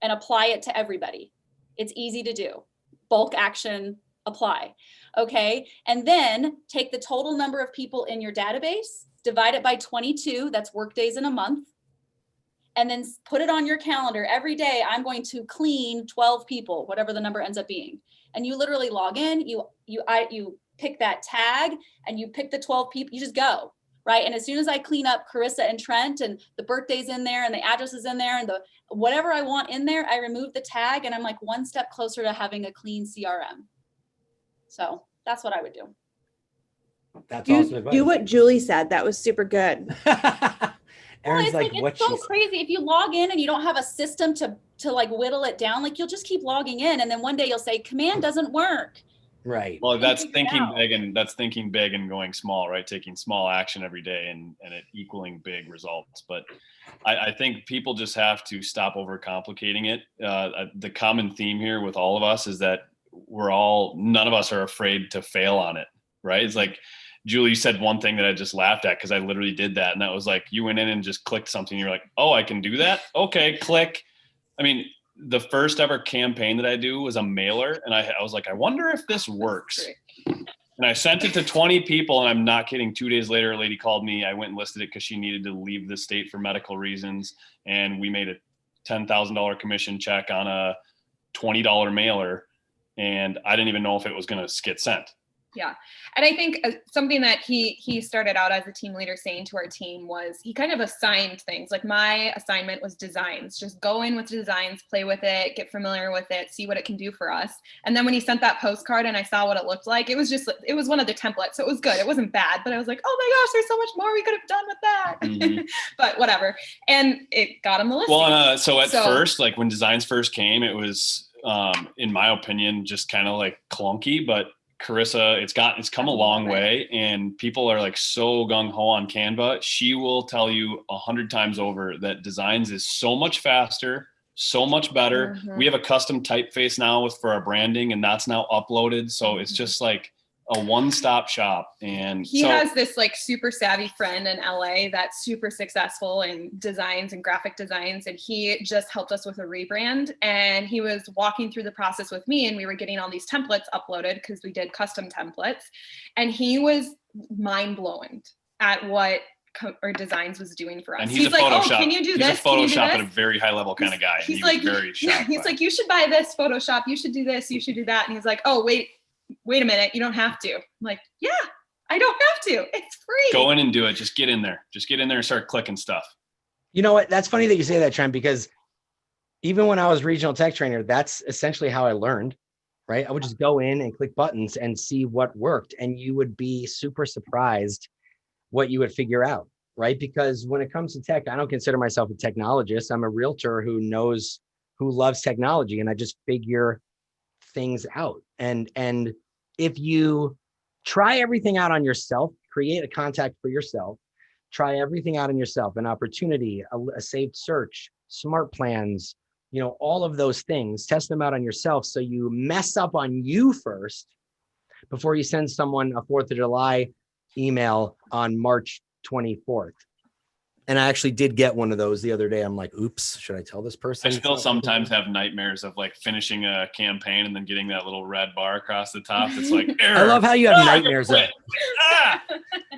[SPEAKER 6] and apply it to everybody. It's easy to do. Bulk action, apply. Okay. And then take the total number of people in your database, divide it by 22, that's work days in a month, and then put it on your calendar. Every day I'm going to clean 12 people, whatever the number ends up being. And you literally log in, you pick that tag and you pick the 12 people, you just go, right? And as soon as I clean up Karissa and Trent and the birthday's in there and the address is in there and the whatever I want in there, I remove the tag and I'm like one step closer to having a clean CRM. So that's what I would do.
[SPEAKER 1] That's awesome advice.
[SPEAKER 5] Do what Julie said. That was super good.
[SPEAKER 1] Aaron's
[SPEAKER 6] well, it's so crazy. If you log in and you don't have a system to like whittle it down, like you'll just keep logging in, and then one day you'll say Command doesn't work.
[SPEAKER 1] Right.
[SPEAKER 2] Well, that's thinking big and going small, right? Taking small action every day and it equaling big results. But I think people just have to stop overcomplicating it. The common theme here with all of us is that none of us are afraid to fail on it, right? It's like, Julie, you said one thing that I just laughed at because I literally did that. And that was like, you went in and just clicked something. You're like, oh, I can do that? Okay, click. I mean, the first ever campaign that I do was a mailer. And I was like, I wonder if this works. And And I sent it to 20 people, and I'm not kidding. 2 days later, a lady called me. I went and listed it because she needed to leave the state for medical reasons. And we made a $10,000 commission check on a $20 mailer. And I didn't even know if it was going to get sent.
[SPEAKER 7] Yeah. And I think something that he started out as a team leader saying to our team was he kind of assigned things. Like my assignment was designs, just go in with designs, play with it, get familiar with it, see what it can do for us. And then when he sent that postcard and I saw what it looked like, it was one of the templates. So it was good. It wasn't bad, but I was like, oh my gosh, there's so much more we could have done with that.
[SPEAKER 2] Mm-hmm.
[SPEAKER 7] But whatever. And it got him the listing.
[SPEAKER 2] Well, so first, like when designs first came, it was, in my opinion, just kind of like clunky, but Karissa, it's come a long way, and people are like so gung-ho on Canva. She will tell you 100 times over that designs is so much faster, so much better.
[SPEAKER 7] Mm-hmm.
[SPEAKER 2] We have a custom typeface now for our branding, and that's now uploaded. So it's just like a one-stop shop. And
[SPEAKER 7] he has this like super savvy friend in LA that's super successful in designs and graphic designs. And he just helped us with a rebrand. And he was walking through the process with me, and we were getting all these templates uploaded because we did custom templates. And he was mind blown at what or designs was doing for us.
[SPEAKER 2] And he's
[SPEAKER 7] like,
[SPEAKER 2] Photoshop.
[SPEAKER 7] Oh, can you do this?
[SPEAKER 2] He's a Photoshop at a very high level kind of guy. And
[SPEAKER 7] He's like,
[SPEAKER 2] very shocked.
[SPEAKER 7] He's like, you should buy this Photoshop. You should do this. You should do that. And he's like, oh, wait a minute, you don't have to. I'm like, yeah, I don't have to. It's free.
[SPEAKER 2] Go in and do it. Just get in there. Just get in there and start clicking stuff.
[SPEAKER 1] You know what? That's funny that you say that, Trent, because even when I was regional tech trainer, that's essentially how I learned, right? I would just go in and click buttons and see what worked. And you would be super surprised what you would figure out, right? Because when it comes to tech, I don't consider myself a technologist. I'm a realtor who loves technology, and I just figure things out. And if you try everything out on yourself, create a contact for yourself, try everything out on yourself, an opportunity, a saved search, smart plans, all of those things, test them out on yourself. So you mess up on you first before you send someone a 4th of July email on March 24th. And I actually did get one of those the other day. I'm like, oops, should I tell this person?
[SPEAKER 2] I still sometimes have nightmares of like finishing a campaign and then getting that little red bar across the top. It's like, error.
[SPEAKER 1] I love how you have nightmares.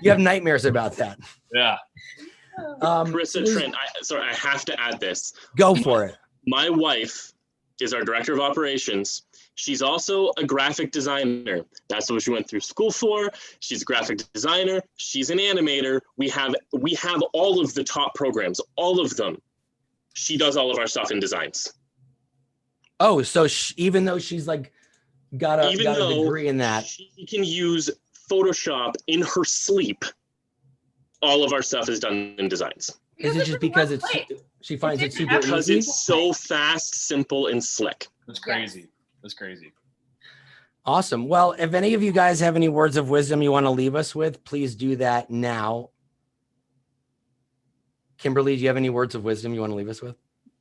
[SPEAKER 1] You have nightmares about that.
[SPEAKER 2] Yeah.
[SPEAKER 4] Karissa Trent, I have to add this.
[SPEAKER 1] Go for it.
[SPEAKER 4] My wife is our director of operations. She's also a graphic designer. That's what she went through school for. She's a graphic designer. She's an animator. We have all of the top programs, all of them. She does all of our stuff in designs.
[SPEAKER 1] Oh, so even though she's like got a degree in that,
[SPEAKER 4] she can use Photoshop in her sleep. All of our stuff is done in designs.
[SPEAKER 1] Is it just because she finds it super easy?
[SPEAKER 4] Because it's so fast, simple, and slick.
[SPEAKER 2] That's crazy. That's crazy.
[SPEAKER 1] Awesome. Well, if any of you guys have any words of wisdom you want to leave us with, please do that now. Kimberlee, do you have any words of wisdom you want to leave us with?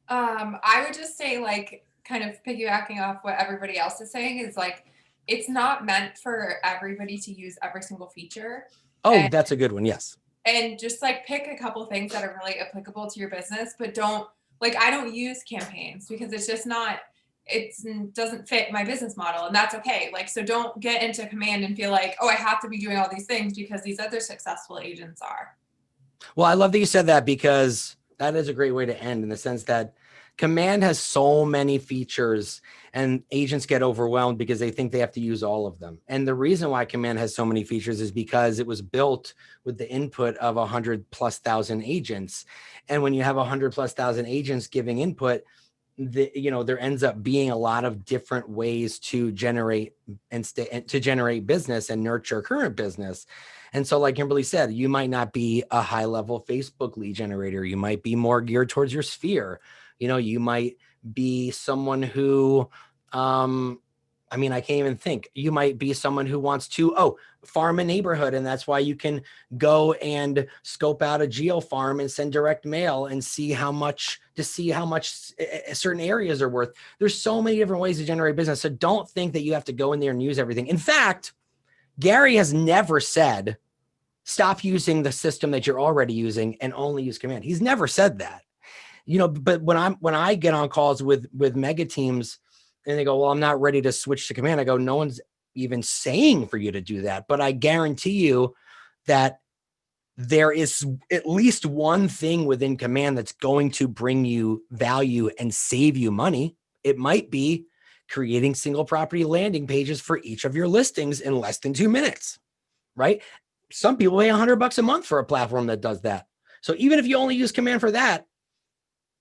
[SPEAKER 3] I would just say, like, kind of piggybacking off what everybody else is saying, is like, it's not meant for everybody to use every single feature.
[SPEAKER 1] Oh, that's a good one. Yes.
[SPEAKER 3] And just like pick a couple things that are really applicable to your business, but I don't use campaigns because it's just not, it doesn't fit my business model, and that's okay. Like, so don't get into command and feel like, oh, I have to be doing all these things because these other successful agents are.
[SPEAKER 1] Well, I love that you said that, because that is a great way to end, in the sense that command has so many features and agents get overwhelmed because they think they have to use all of them. And the reason why command has so many features is because it was built with the input of 100,000+ agents. And when you have 100,000+ agents giving input, there ends up being a lot of different ways to generate business and nurture current business. And so, like Kimberlee said, you might not be a high level Facebook lead generator. You might be more geared towards your sphere. You might be someone who, I can't even think. You might be someone who wants to, farm a neighborhood. And that's why you can go and scope out a geo farm and send direct mail and see how much certain areas are worth. There's so many different ways to generate business. So don't think that you have to go in there and use everything. In fact, Gary has never said, stop using the system that you're already using and only use command. He's never said that. But when I get on calls with mega teams and they go, well, I'm not ready to switch to command, I go, no one's even saying for you to do that, but I guarantee you that there is at least one thing within Command that's going to bring you value and save you money. It might be creating single property landing pages for each of your listings in less than 2 minutes, right? Some people pay $100 a month for a platform that does that. So even if you only use Command for that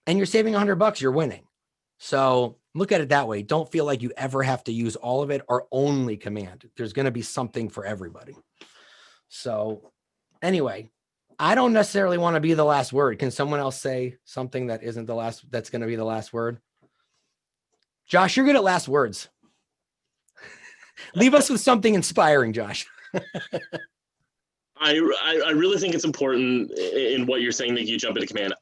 [SPEAKER 1] and you're saving $100, you're winning. So look at it that way. Don't feel like you ever have to use all of it or only Command. There's going to be something for everybody. So anyway, I don't necessarily want to be the last word. Can someone else say something that isn't the last, that's going to be the last word? Josh, you're good at last words. Leave us with something inspiring, Josh.
[SPEAKER 4] I really think it's important in what you're saying that you jump into Command.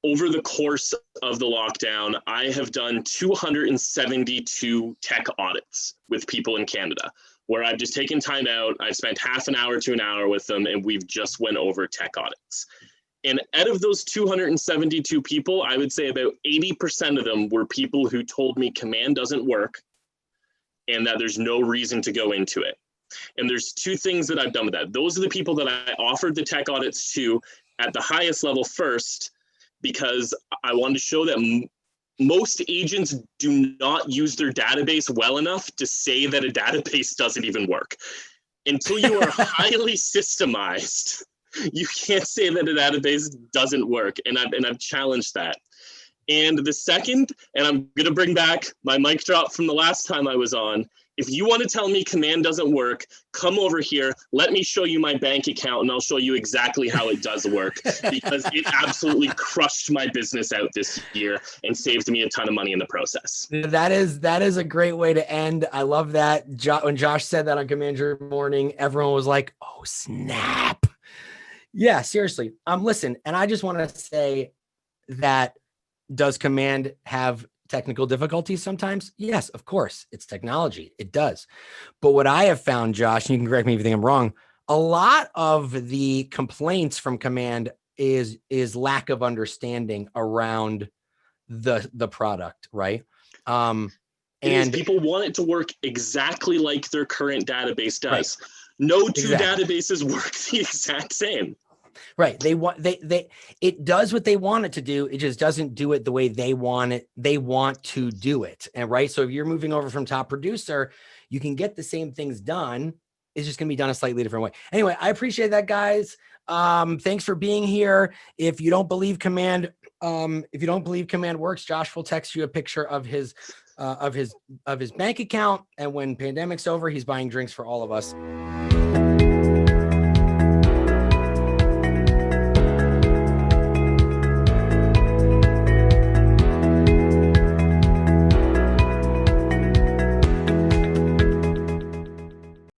[SPEAKER 4] Over the course of the lockdown, I have done 272 tech audits with people in Canada, where I've just taken time out. I've spent half an hour to an hour with them, and we've just went over tech audits. And out of those 272 people, I would say about 80% of them were people who told me Command doesn't work and that there's no reason to go into it. And there's two things that I've done with that. Those are the people that I offered the tech audits to at the highest level first, because I wanted to show that most agents do not use their database well enough to say that a database doesn't even work. Until you are highly systemized, you can't say that a database doesn't work. And I've challenged that. And the second, and I'm going to bring back my mic drop from the last time I was on, if you want to tell me Command doesn't work, come over here. Let me show you my bank account, and I'll show you exactly how it does work, because it absolutely crushed my business out this year and saved me a ton of money in the process.
[SPEAKER 1] That is a great way to end. I love that. When Josh said that on Command Your Morning, everyone was like, oh, snap. Yeah, seriously. Listen, and I just want to say that, does Command have technical difficulties sometimes? Yes, of course. It's technology. It does. But what I have found, Josh, and you can correct me if you think I'm wrong, a lot of the complaints from Command is lack of understanding around the product, right? And
[SPEAKER 4] people want it to work exactly like their current database does. Right. No two databases work the exact same.
[SPEAKER 1] Right. It does what they want it to do. It just doesn't do it the way they want it. They want to do it. And right. So if you're moving over from top producer, you can get the same things done. It's just going to be done a slightly different way. Anyway, I appreciate that, guys. Thanks for being here. If you don't believe Command works, Josh will text you a picture of his bank account. And when pandemic's over, he's buying drinks for all of us.